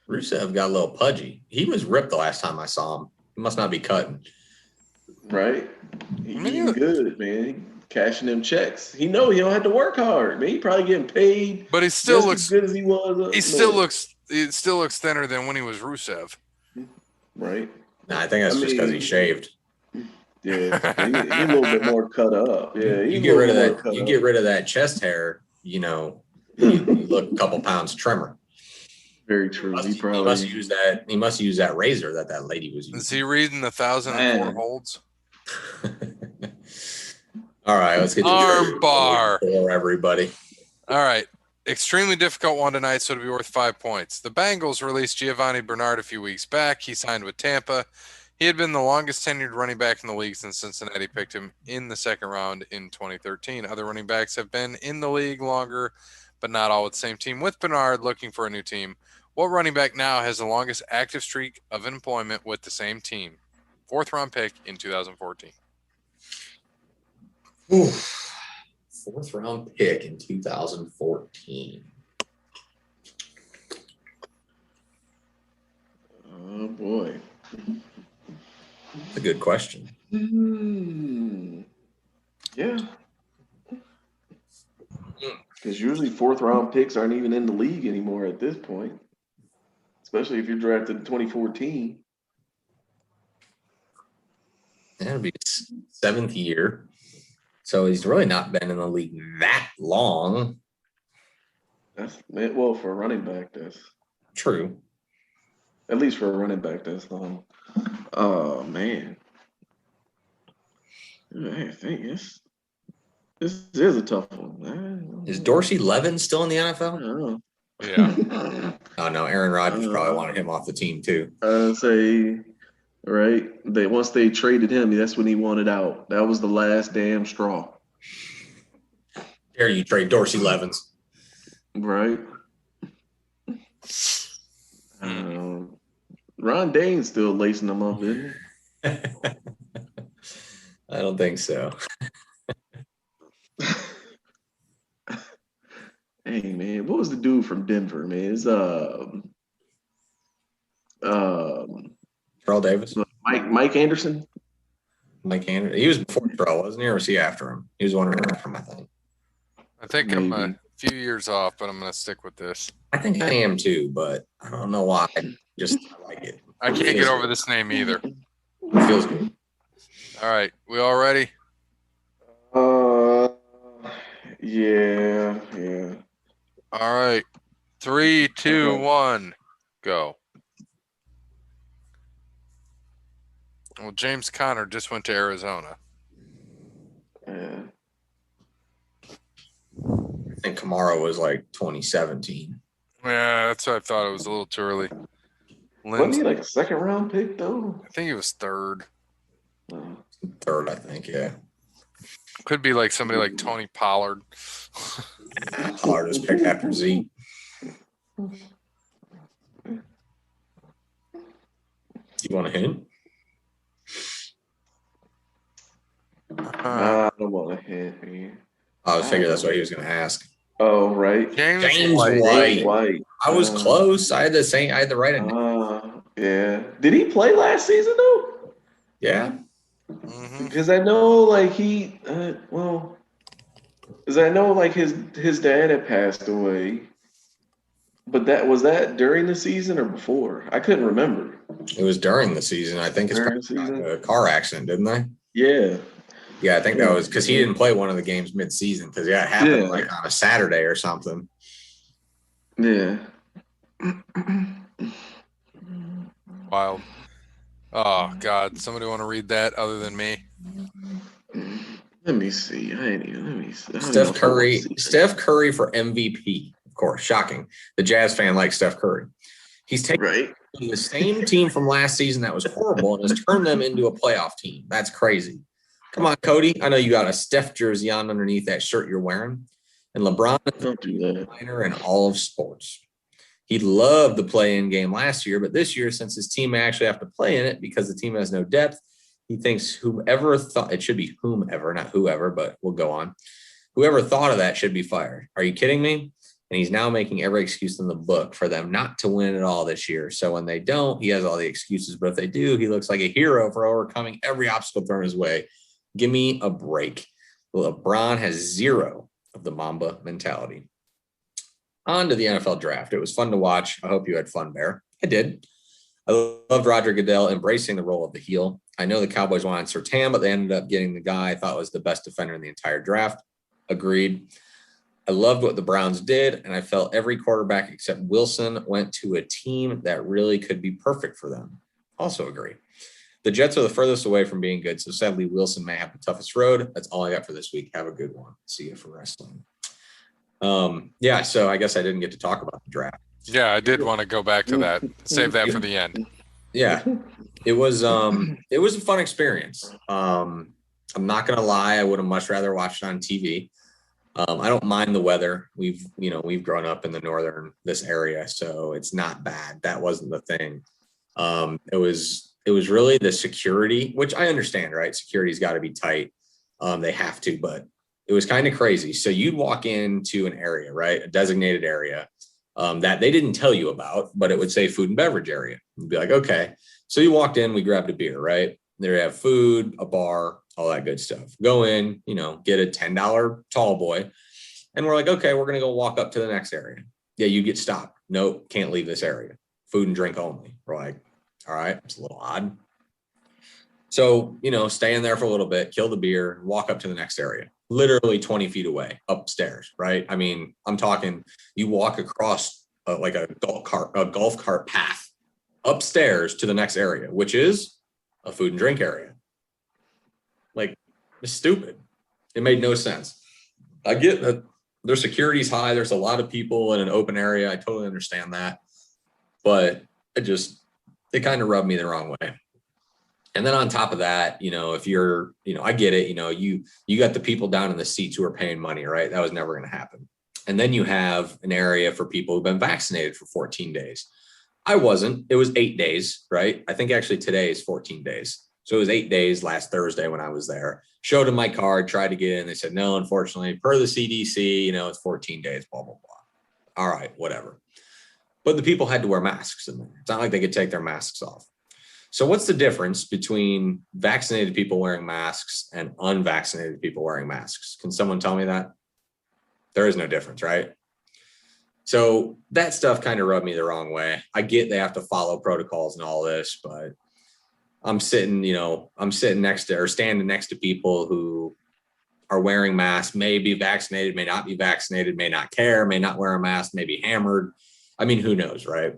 Rusev got a little pudgy. He was ripped the last time I saw him. He must not be cutting. Right? He I mean, eating good, man. He cashing them checks. He know he don't have to work hard, man. He probably getting paid but he still just as looks. good as he was. He still looks. It still looks thinner than when he was Rusev. right. Nah, I think that's just because he shaved. Yeah, he a little bit more cut up. Yeah, You he's get a rid little of more that. cut You up. get rid of that chest hair. You know, you look a couple pounds trimmer. Very true. He must use that. He must use that razor that lady was using. Is he reading the 1,004 Man. holds? All right, let's get to Arm bar. for everybody. All right. Extremely difficult one tonight, so it'll be worth 5 points. The Bengals released Giovanni Bernard a few weeks back. He signed with Tampa. He had been the longest tenured running back in the league since Cincinnati picked him in the second round in 2013. Other running backs have been in the league longer, but not all with the same team. With Bernard looking for a new team, what running back now has the longest active streak of employment with the same team? 4th round pick in 2014. Oof. 4th round pick in 2014. Oh boy. That's a good question. Yeah. Because usually 4th round picks aren't even in the league anymore at this point, especially if you're drafted in 2014. That'll be his 7th year. So he's really not been in the league that long. That's well for a running back. That's True. at least for a running back. That's long. Oh man, I think this is a tough one. Is Dorsey Levin still in the I NFL? don't know. Yeah. Oh no, Aaron Rodgers probably wanted him off the team too. Say right. Once they traded him, that's when he wanted out. That was the last damn straw. Dare you trade Dorsey Levins? Right. Ron Dane's still lacing them up, isn't he? I don't think so. Hey man, what was the dude from Denver, man? It's Terrell Davis, Mike Anderson. Mike Anderson. He was before Terrell, wasn't he? Or was he after him? He was one after him, I think. I think I'm a Maybe. few years off, but I'm going to stick with this. I think I am too, but I don't know why. I like it. I can't get over this name either. It feels good. All right. We all ready? Yeah. All right. 3, 2, 1, go. Well, James Conner just went to Arizona. Yeah. I think Kamara was like 2017. Yeah, that's what I thought. It was a little too early. Wasn't he like a 2nd round pick though? I think he was 3rd. Oh. 3rd, I think, yeah. Could be like somebody like Tony Pollard. Pollard was picked after Zeke. Do you want a hint? I don't want to hit me. I was figuring that's what he was going to ask. Oh, right. James White. White. I was close. I had the right. Yeah. Did he play last season though? Yeah. Mm-hmm. Because I know, like because I know, like his dad had passed away. But was that during the season or before? I couldn't remember. It was during the season. I think it's During the probably season? a car accident, didn't they? Yeah. Yeah, I think that was because he didn't play one of the games mid-season because it happened like on a Saturday or something. Yeah. Wild. Oh God, somebody want to read that other than me? Let me see. Let me see. I don't Steph know if I want to Curry. see that. Steph Curry for MVP. Of course, shocking. The Jazz fan likes Steph Curry. He's taken Right? the same team from last season that was horrible and has turned them into a playoff team. That's crazy. Come on, Cody. I know you got a Steph jersey on underneath that shirt you're wearing. And LeBron is Don't do that. minor in all of sports. He loved the play-in game last year, but this year, since his team may actually have to play in it because the team has no depth, he thinks whomever thought it should be whomever, not whoever, but we'll go on. Whoever thought of that should be fired. Are you kidding me? And he's now making every excuse in the book for them not to win at all this year. So when they don't, he has all the excuses. But if they do, he looks like a hero for overcoming every obstacle thrown his way. Give me a break. LeBron has zero of the Mamba mentality. On to the NFL draft. It was fun to watch. I hope you had fun, Bear. I did. I loved Roger Goodell embracing the role of the heel. I know the Cowboys wanted Surtain, but they ended up getting the guy I thought was the best defender in the entire draft. Agreed. I loved what the Browns did, and I felt every quarterback except Wilson went to a team that really could be perfect for them. Also agree. The Jets are the furthest away from being good, so sadly Wilson may have the toughest road. That's all I got for this week. Have a good one. See you for wrestling. Yeah, so I guess I didn't get to talk about the draft. Yeah, I did want to go back to that. Save that for the end. Yeah, it was a fun experience. I'm not gonna lie, I would have much rather watched it on TV. I don't mind the weather. We've grown up in the this area, so it's not bad. That wasn't the thing. It was really the security, which I understand, right? Security's got to be tight. They have to, but it was kind of crazy. So you'd walk into an area, right? A designated area that they didn't tell you about, but it would say food and beverage area. You'd be like, okay. So you walked in, we grabbed a beer, right? There you have food, a bar, all that good stuff. Go in, get a $10 tall boy. And we're like, okay, we're going to go walk up to the next area. Yeah, you get stopped. Nope, can't leave this area. Food and drink only. We're like, all right, it's a little odd. So, stay in there for a little bit, kill the beer, walk up to the next area, literally 20 feet away, upstairs, right? I mean, I'm talking, you walk across like a golf cart path upstairs to the next area, which is a food and drink area. Like, it's stupid. It made no sense. I get that their security's high. There's a lot of people in an open area. I totally understand that. But it kind of rubbed me the wrong way. And then on top of that, if you're, I get it, you got the people down in the seats who are paying money, right? That was never going to happen. And then you have an area for people who've been vaccinated for 14 days. I wasn't. It was 8 days, right? I think actually today is 14 days. So it was 8 days last Thursday when I was there. Showed them my card, tried to get in. They said, no, unfortunately, per the CDC, it's 14 days, blah, blah, blah. All right, whatever. But the people had to wear masks in there. It's not like they could take their masks off. So what's the difference between vaccinated people wearing masks and unvaccinated people wearing masks? Can someone tell me that? There is no difference, right? So that stuff kind of rubbed me the wrong way. I get they have to follow protocols and all this, but I'm sitting next to or standing next to people who are wearing masks, may be vaccinated, may not be vaccinated, may not care, may not wear a mask, may be hammered. I mean, who knows, right?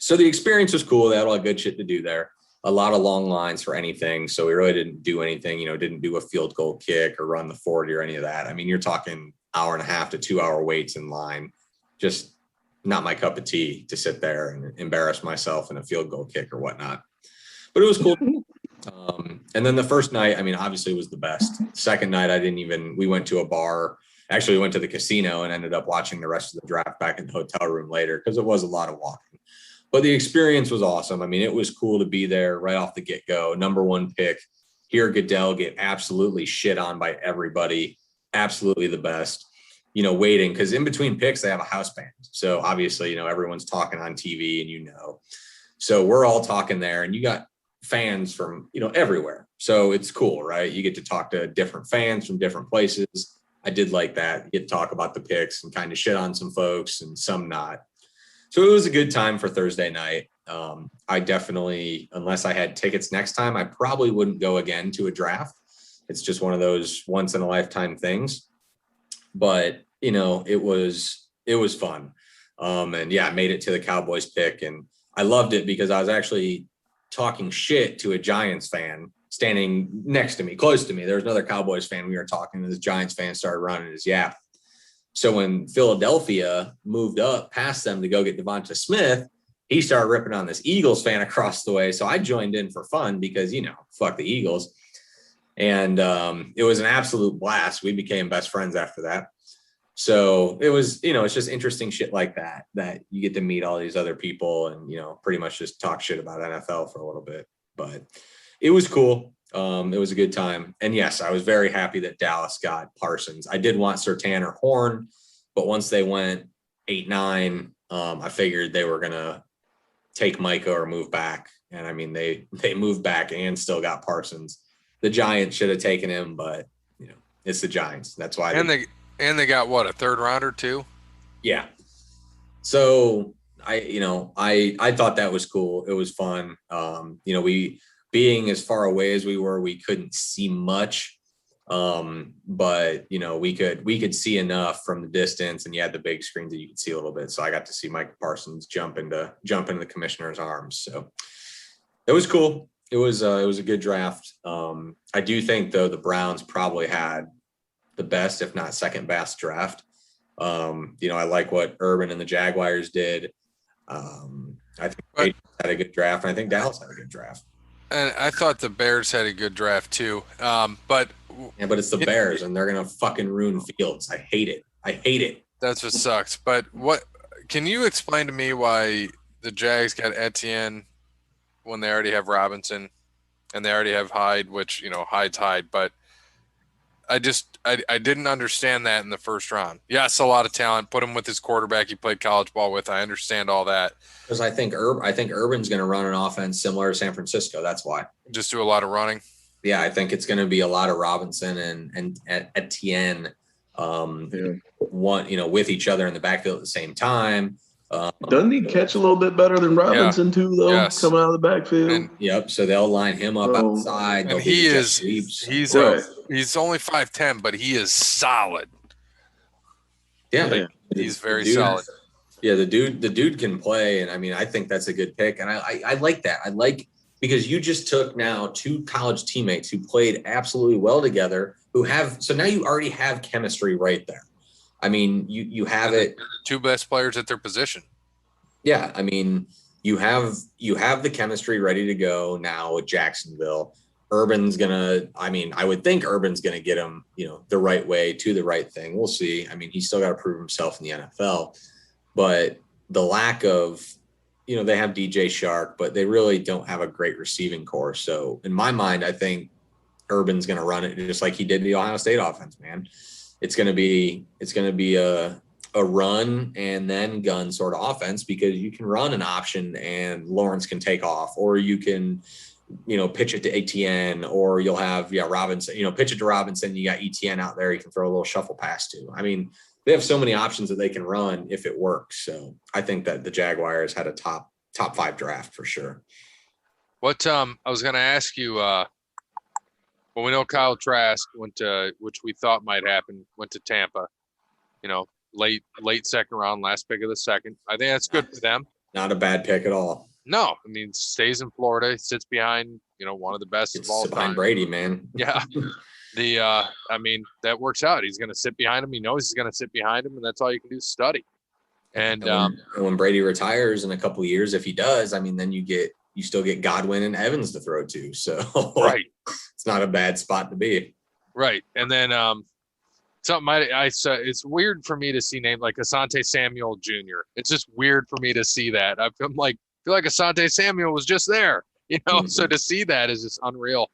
So the experience was cool. They had a lot of good shit to do there. A lot of long lines for anything. So we really didn't do anything, didn't do a field goal kick or run the 40 or any of that. I mean, you're talking 1.5 to 2 hour waits in line. Just not my cup of tea to sit there and embarrass myself in a field goal kick or whatnot. But it was cool. And then the first night, I mean, obviously it was the best. Second night, we went to a bar. Actually, we went to the casino and ended up watching the rest of the draft back in the hotel room later because it was a lot of walking. But the experience was awesome. I mean, it was cool to be there right off the get-go. Number one pick. Hear Goodell get absolutely shit on by everybody. Absolutely the best. Waiting because in between picks, they have a house band. So obviously, everyone's talking on TV and So we're all talking there and you got fans from, everywhere. So it's cool, right? You get to talk to different fans from different places. I did like that. You get to talk about the picks and kind of shit on some folks and some not. So it was a good time for Thursday night. I definitely, unless I had tickets next time, I probably wouldn't go again to a draft. It's just one of those once in a lifetime things. But you know, it was fun. And yeah, I made it to the Cowboys pick, and I loved it because I was actually talking shit to a Giants fan standing next to me, close to me. There was another Cowboys fan. We were talking, and this Giants fan started running his yap. So when Philadelphia moved up past them to go get Devonta Smith, he started ripping on this Eagles fan across the way. So I joined in for fun because, you know, fuck the Eagles. And it was an absolute blast. We became best friends after that. So it was, you know, it's just interesting shit like that, that you get to meet all these other people and, you know, pretty much just talk shit about NFL for a little bit. But it was cool. It was a good time. And yes, I was very happy that Dallas got Parsons. I did want Surtain or Horn, but once they went 8-9, I figured they were going to take Micah or move back. And I mean, they moved back and still got Parsons. The Giants should have taken him, but you know, it's the Giants. That's why. And they got what, a third rounder too? Yeah. So I thought that was cool. It was fun. You know, we being as far away as we were, we couldn't see much. But you know, we could see enough from the distance, and you had the big screens that you could see a little bit. So I got to see Mike Parsons jump into the commissioner's arms. So it was cool. It was a good draft. I do think though the Browns probably had the best, if not second best draft. You know, I like what Urban and the Jaguars did. I think they had a good draft, and I think Dallas had a good draft. And I thought the Bears had a good draft too. But it's the Bears, and they're gonna fucking ruin Fields. I hate it. That's what sucks. But what can you explain to me why the Jags got Etienne when they already have Robinson and they already have Hyde, which, you know, Hyde's Hyde, but I didn't understand that in the first round. Yes, a lot of talent. Put him with his quarterback he played college ball with. I understand all that. Because I think Urban's going to run an offense similar to San Francisco. That's why. Just do a lot of running. Yeah, I think it's going to be a lot of Robinson and Etienne, with each other in the backfield at the same time. Doesn't he catch a little bit better than Robinson too, though? Yes. Coming out of the backfield. Yep. So they'll line him up outside. And he's only 5'10", but he is solid. Yeah. He's very solid. Yeah, the dude can play, and I mean, I think that's a good pick, and I like that. I like because you just took now two college teammates who played absolutely well together, so now you already have chemistry right there. I mean, you have it. Two best players at their position. Yeah, I mean, you have the chemistry ready to go now with Jacksonville. Urban's I would think Urban's gonna get him, you know, the right way to the right thing. We'll see. I mean, he's still got to prove himself in the NFL, but the lack of, you know, they have DJ Shark, but they really don't have a great receiving core. So in my mind, I think Urban's gonna run it just like he did the Ohio State offense, man. It's going to be a run and then gun sort of offense, because you can run an option and Lawrence can take off, or you can, you know, pitch it to Etienne, or you'll have Robinson, you know, pitch it to Robinson. You got Etienne out there. You can throw a little shuffle pass to. I mean, they have so many options that they can run if it works. So I think that the Jaguars had a top 5 draft for sure. What I was going to ask you. Well, we know Kyle Trask went to, which we thought might happen, went to Tampa, you know, late second round, last pick of the second. I think that's good for them. Not a bad pick at all. No, I mean, stays in Florida, sits behind, you know, one of the best of all time. Behind Brady, man. Yeah. I mean, that works out. He's going to sit behind him. He knows he's going to sit behind him, and that's all you can do is study. And when Brady retires in a couple of years, if he does, I mean, then you still get Godwin and Evans to throw to. So right. It's not a bad spot to be. Right. And then something I said, it's weird for me to see names like Asante Samuel Jr. It's just weird for me to see that. I feel like Asante Samuel was just there, you know. Mm-hmm. So to see that is just unreal.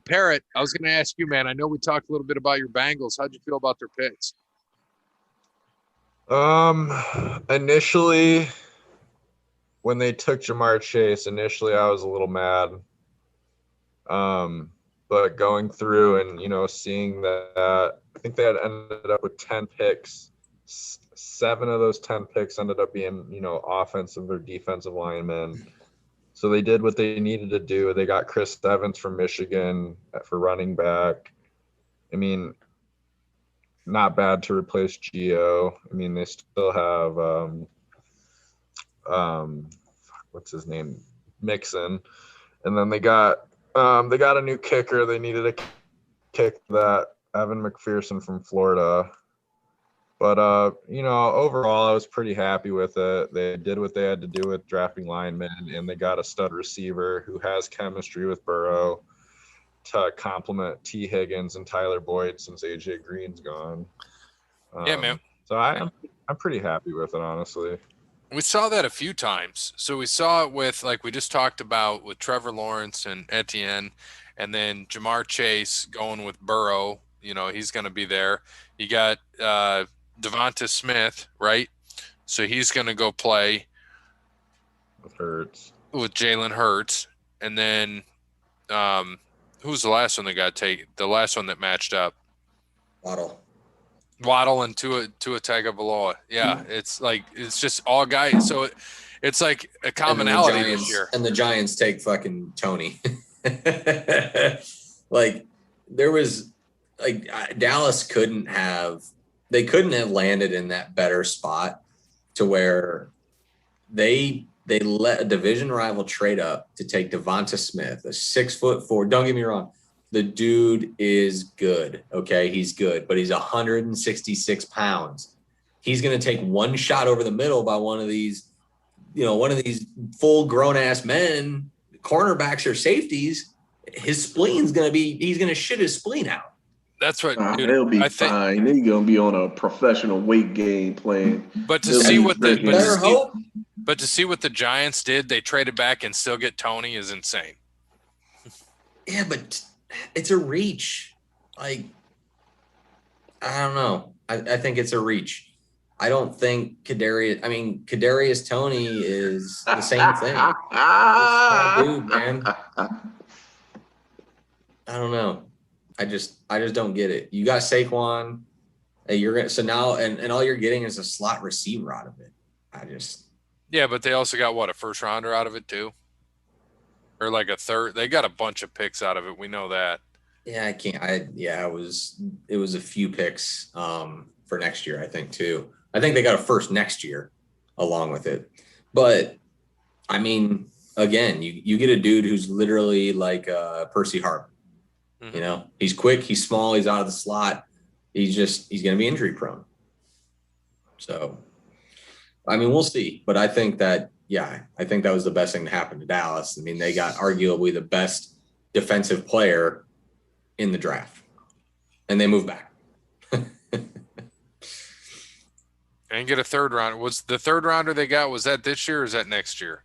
Parrott, I was going to ask you, man. I know we talked a little bit about your Bengals. How'd you feel about their picks? Initially, when they took Jamar Chase, I was a little mad. But going through and, you know, seeing that, I think they had ended up with 10 picks, 7 of those 10 picks ended up being, offensive or defensive linemen. So they did what they needed to do. They got Chris Evans from Michigan for running back. I mean, not bad to replace Gio. I mean, they still have what's his name, Mixon, and then they got a new kicker. They needed a kick that Evan McPherson from Florida. But overall, I was pretty happy with it. They did what they had to do with drafting linemen, and they got a stud receiver who has chemistry with Burrow to complement T. Higgins and Tyler Boyd since AJ Green's gone. Yeah, man. So I'm pretty happy with it, honestly. We saw that a few times. So we saw it with, like we just talked about, with Trevor Lawrence and Etienne, and then Jamar Chase going with Burrow. He's going to be there. You got Devonta Smith, right? So he's going to go play with Jalen Hurts. And then who's the last one that got taken? The last one that matched up? Waddle and Tua Tagovailoa. Yeah, it's just all guys. So it's like a commonality this year. And the Giants take fucking Tony. There was Dallas couldn't have landed in that better spot to where they let a division rival trade up to take Devonta Smith, a 6'4". Don't get me wrong. The dude is good. Okay. He's good, but he's 166 pounds. He's going to take one shot over the middle by one of these full grown ass men, cornerbacks or safeties. He's going to shit his spleen out. That's what, dude. He'll be fine. He's going to be on a professional weight game plan. But to see what the Giants did, they traded back and still get Tony is insane. Yeah, but it's a reach. I don't know. I think it's a reach. I don't think Kadarius Toney is the same thing. Dude, man. I don't know. I just don't get it. You got Saquon. And all you're getting is a slot receiver out of it. Yeah, but they also got a first rounder out of it too, or like a third. They got a bunch of picks out of it. We know that. Yeah, it was a few picks for next year, I think too. I think they got a first next year along with it. But I mean, again, you get a dude who's literally like Percy Harvin. Mm-hmm. He's quick, he's small, he's out of the slot. He's going to be injury prone. So, I mean, we'll see. But I think that was the best thing to happen to Dallas. I mean, they got arguably the best defensive player in the draft, and they moved back. And get a third round. Was the third rounder they got, was that this year or is that next year?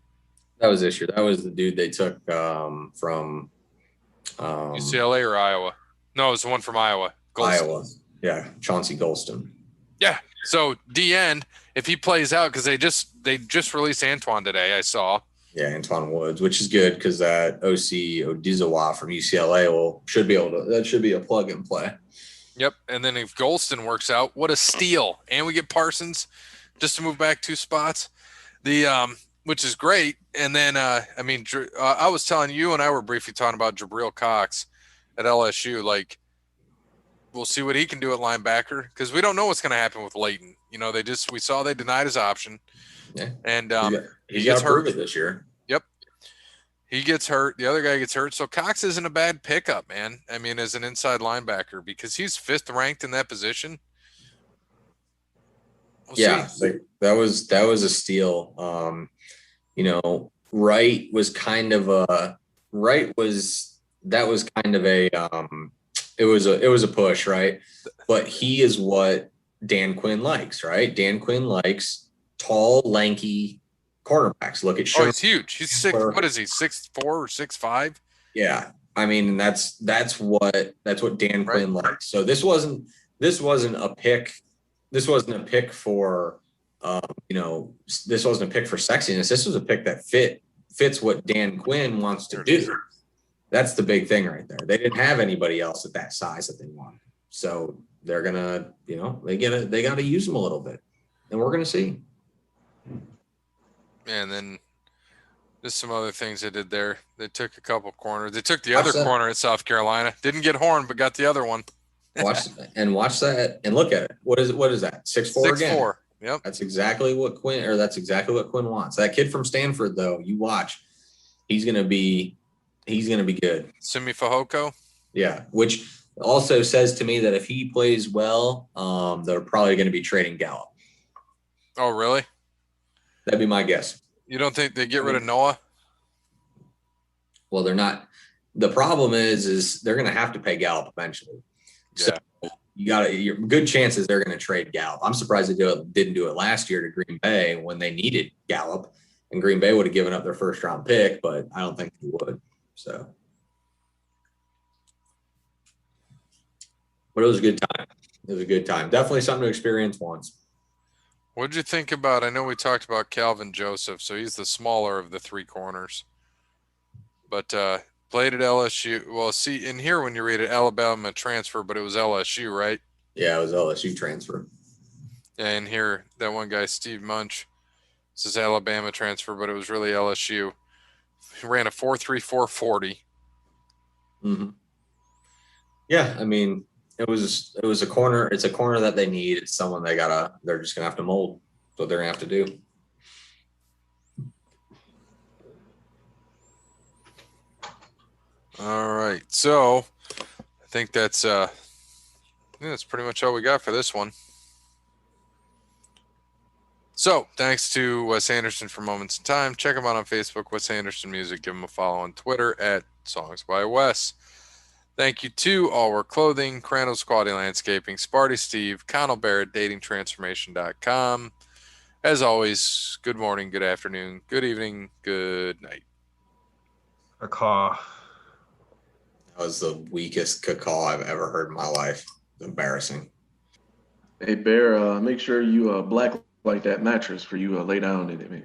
That was this year. That was the dude they took from UCLA or Iowa? No, it was the one from Iowa. Golston. Iowa. Yeah, Chauncey Golston. Yeah. So DN, if he plays out, because they just released Antoine today, I saw. Yeah, Antoine Woods, which is good because that OC Odizawa from UCLA should be a plug and play. Yep. And then if Golston works out, what a steal. And we get Parsons just to move back 2 spots. Which is great. And then, I was telling you and I were briefly talking about Jabril Cox at LSU. Like, we'll see what he can do at linebacker because we don't know what's going to happen with Leighton. We saw they denied his option. Yeah. And he gets hurt this year. Yep. He gets hurt. The other guy gets hurt. So Cox isn't a bad pickup, man. I mean, as an inside linebacker, because he's 5th ranked in that position. We'll see. That was a steal. Wright was kind of a it was a push, right? But he is what Dan Quinn likes, right? Dan Quinn likes tall, lanky cornerbacks. Look at Sherman. Oh, he's huge. He's 6. What is he? 6'4" or 6'5"? Yeah. I mean, that's what Dan Quinn likes. So this wasn't a pick. This wasn't a pick for this wasn't a pick for sexiness. This was a pick that fits what Dan Quinn wants to do. That's the big thing right there. They didn't have anybody else at that size that they wanted. So they're gonna, they got to use them a little bit. and we're going to see. And then just some other things they did there. They took a couple corners. They took the Watch other that. corner at South Carolina. Didn't get horned, but got the other one. Watch that and look at it. What is that? 6'4" again. 6'4". Yep. That's exactly what Quinn wants. That kid from Stanford, though, you watch. He's gonna be good. Simi Fehoko. Yeah, which also says to me that if he plays well, they're probably going to be trading Gallup. Oh, really? That'd be my guess. You don't think they get rid of Noah? Well, they're not. The problem is they're going to have to pay Gallup eventually. Yeah. So you're good chances they're going to trade Gallup. I'm surprised they didn't do it last year to Green Bay when they needed Gallup, and Green Bay would have given up their first round pick, but I don't think they would. So, but it was a good time. It was a good time. Definitely something to experience once. What did you think about? I know we talked about Calvin Joseph, so he's the smaller of the three corners, but played at LSU. Well, see in here when you read it, Alabama transfer, but it was LSU, right? Yeah, it was LSU transfer. Yeah, and here that one guy, Steve Munch, says Alabama transfer, but it was really LSU. He ran a 4.34 40. Mm-hmm. Yeah, I mean, it was a corner. It's a corner that they need. It's someone they're just gonna have to mold. That's what they're gonna have to do. All right, so I think that's pretty much all we got for this one. So thanks to Wes Anderson for Moments in Time. Check him out on Facebook, Wes Anderson Music. Give him a follow on Twitter at Songs by Wes. Thank you to All Work Clothing, Crandall's Quality Landscaping, Sparty Steve, Connell Barrett, datingtransformation.com. As always, good morning, good afternoon, good evening, good night. A caw. That was the weakest caw I've ever heard in my life. Embarrassing. Hey, Bear, make sure you black like that mattress for you lay down in it, man.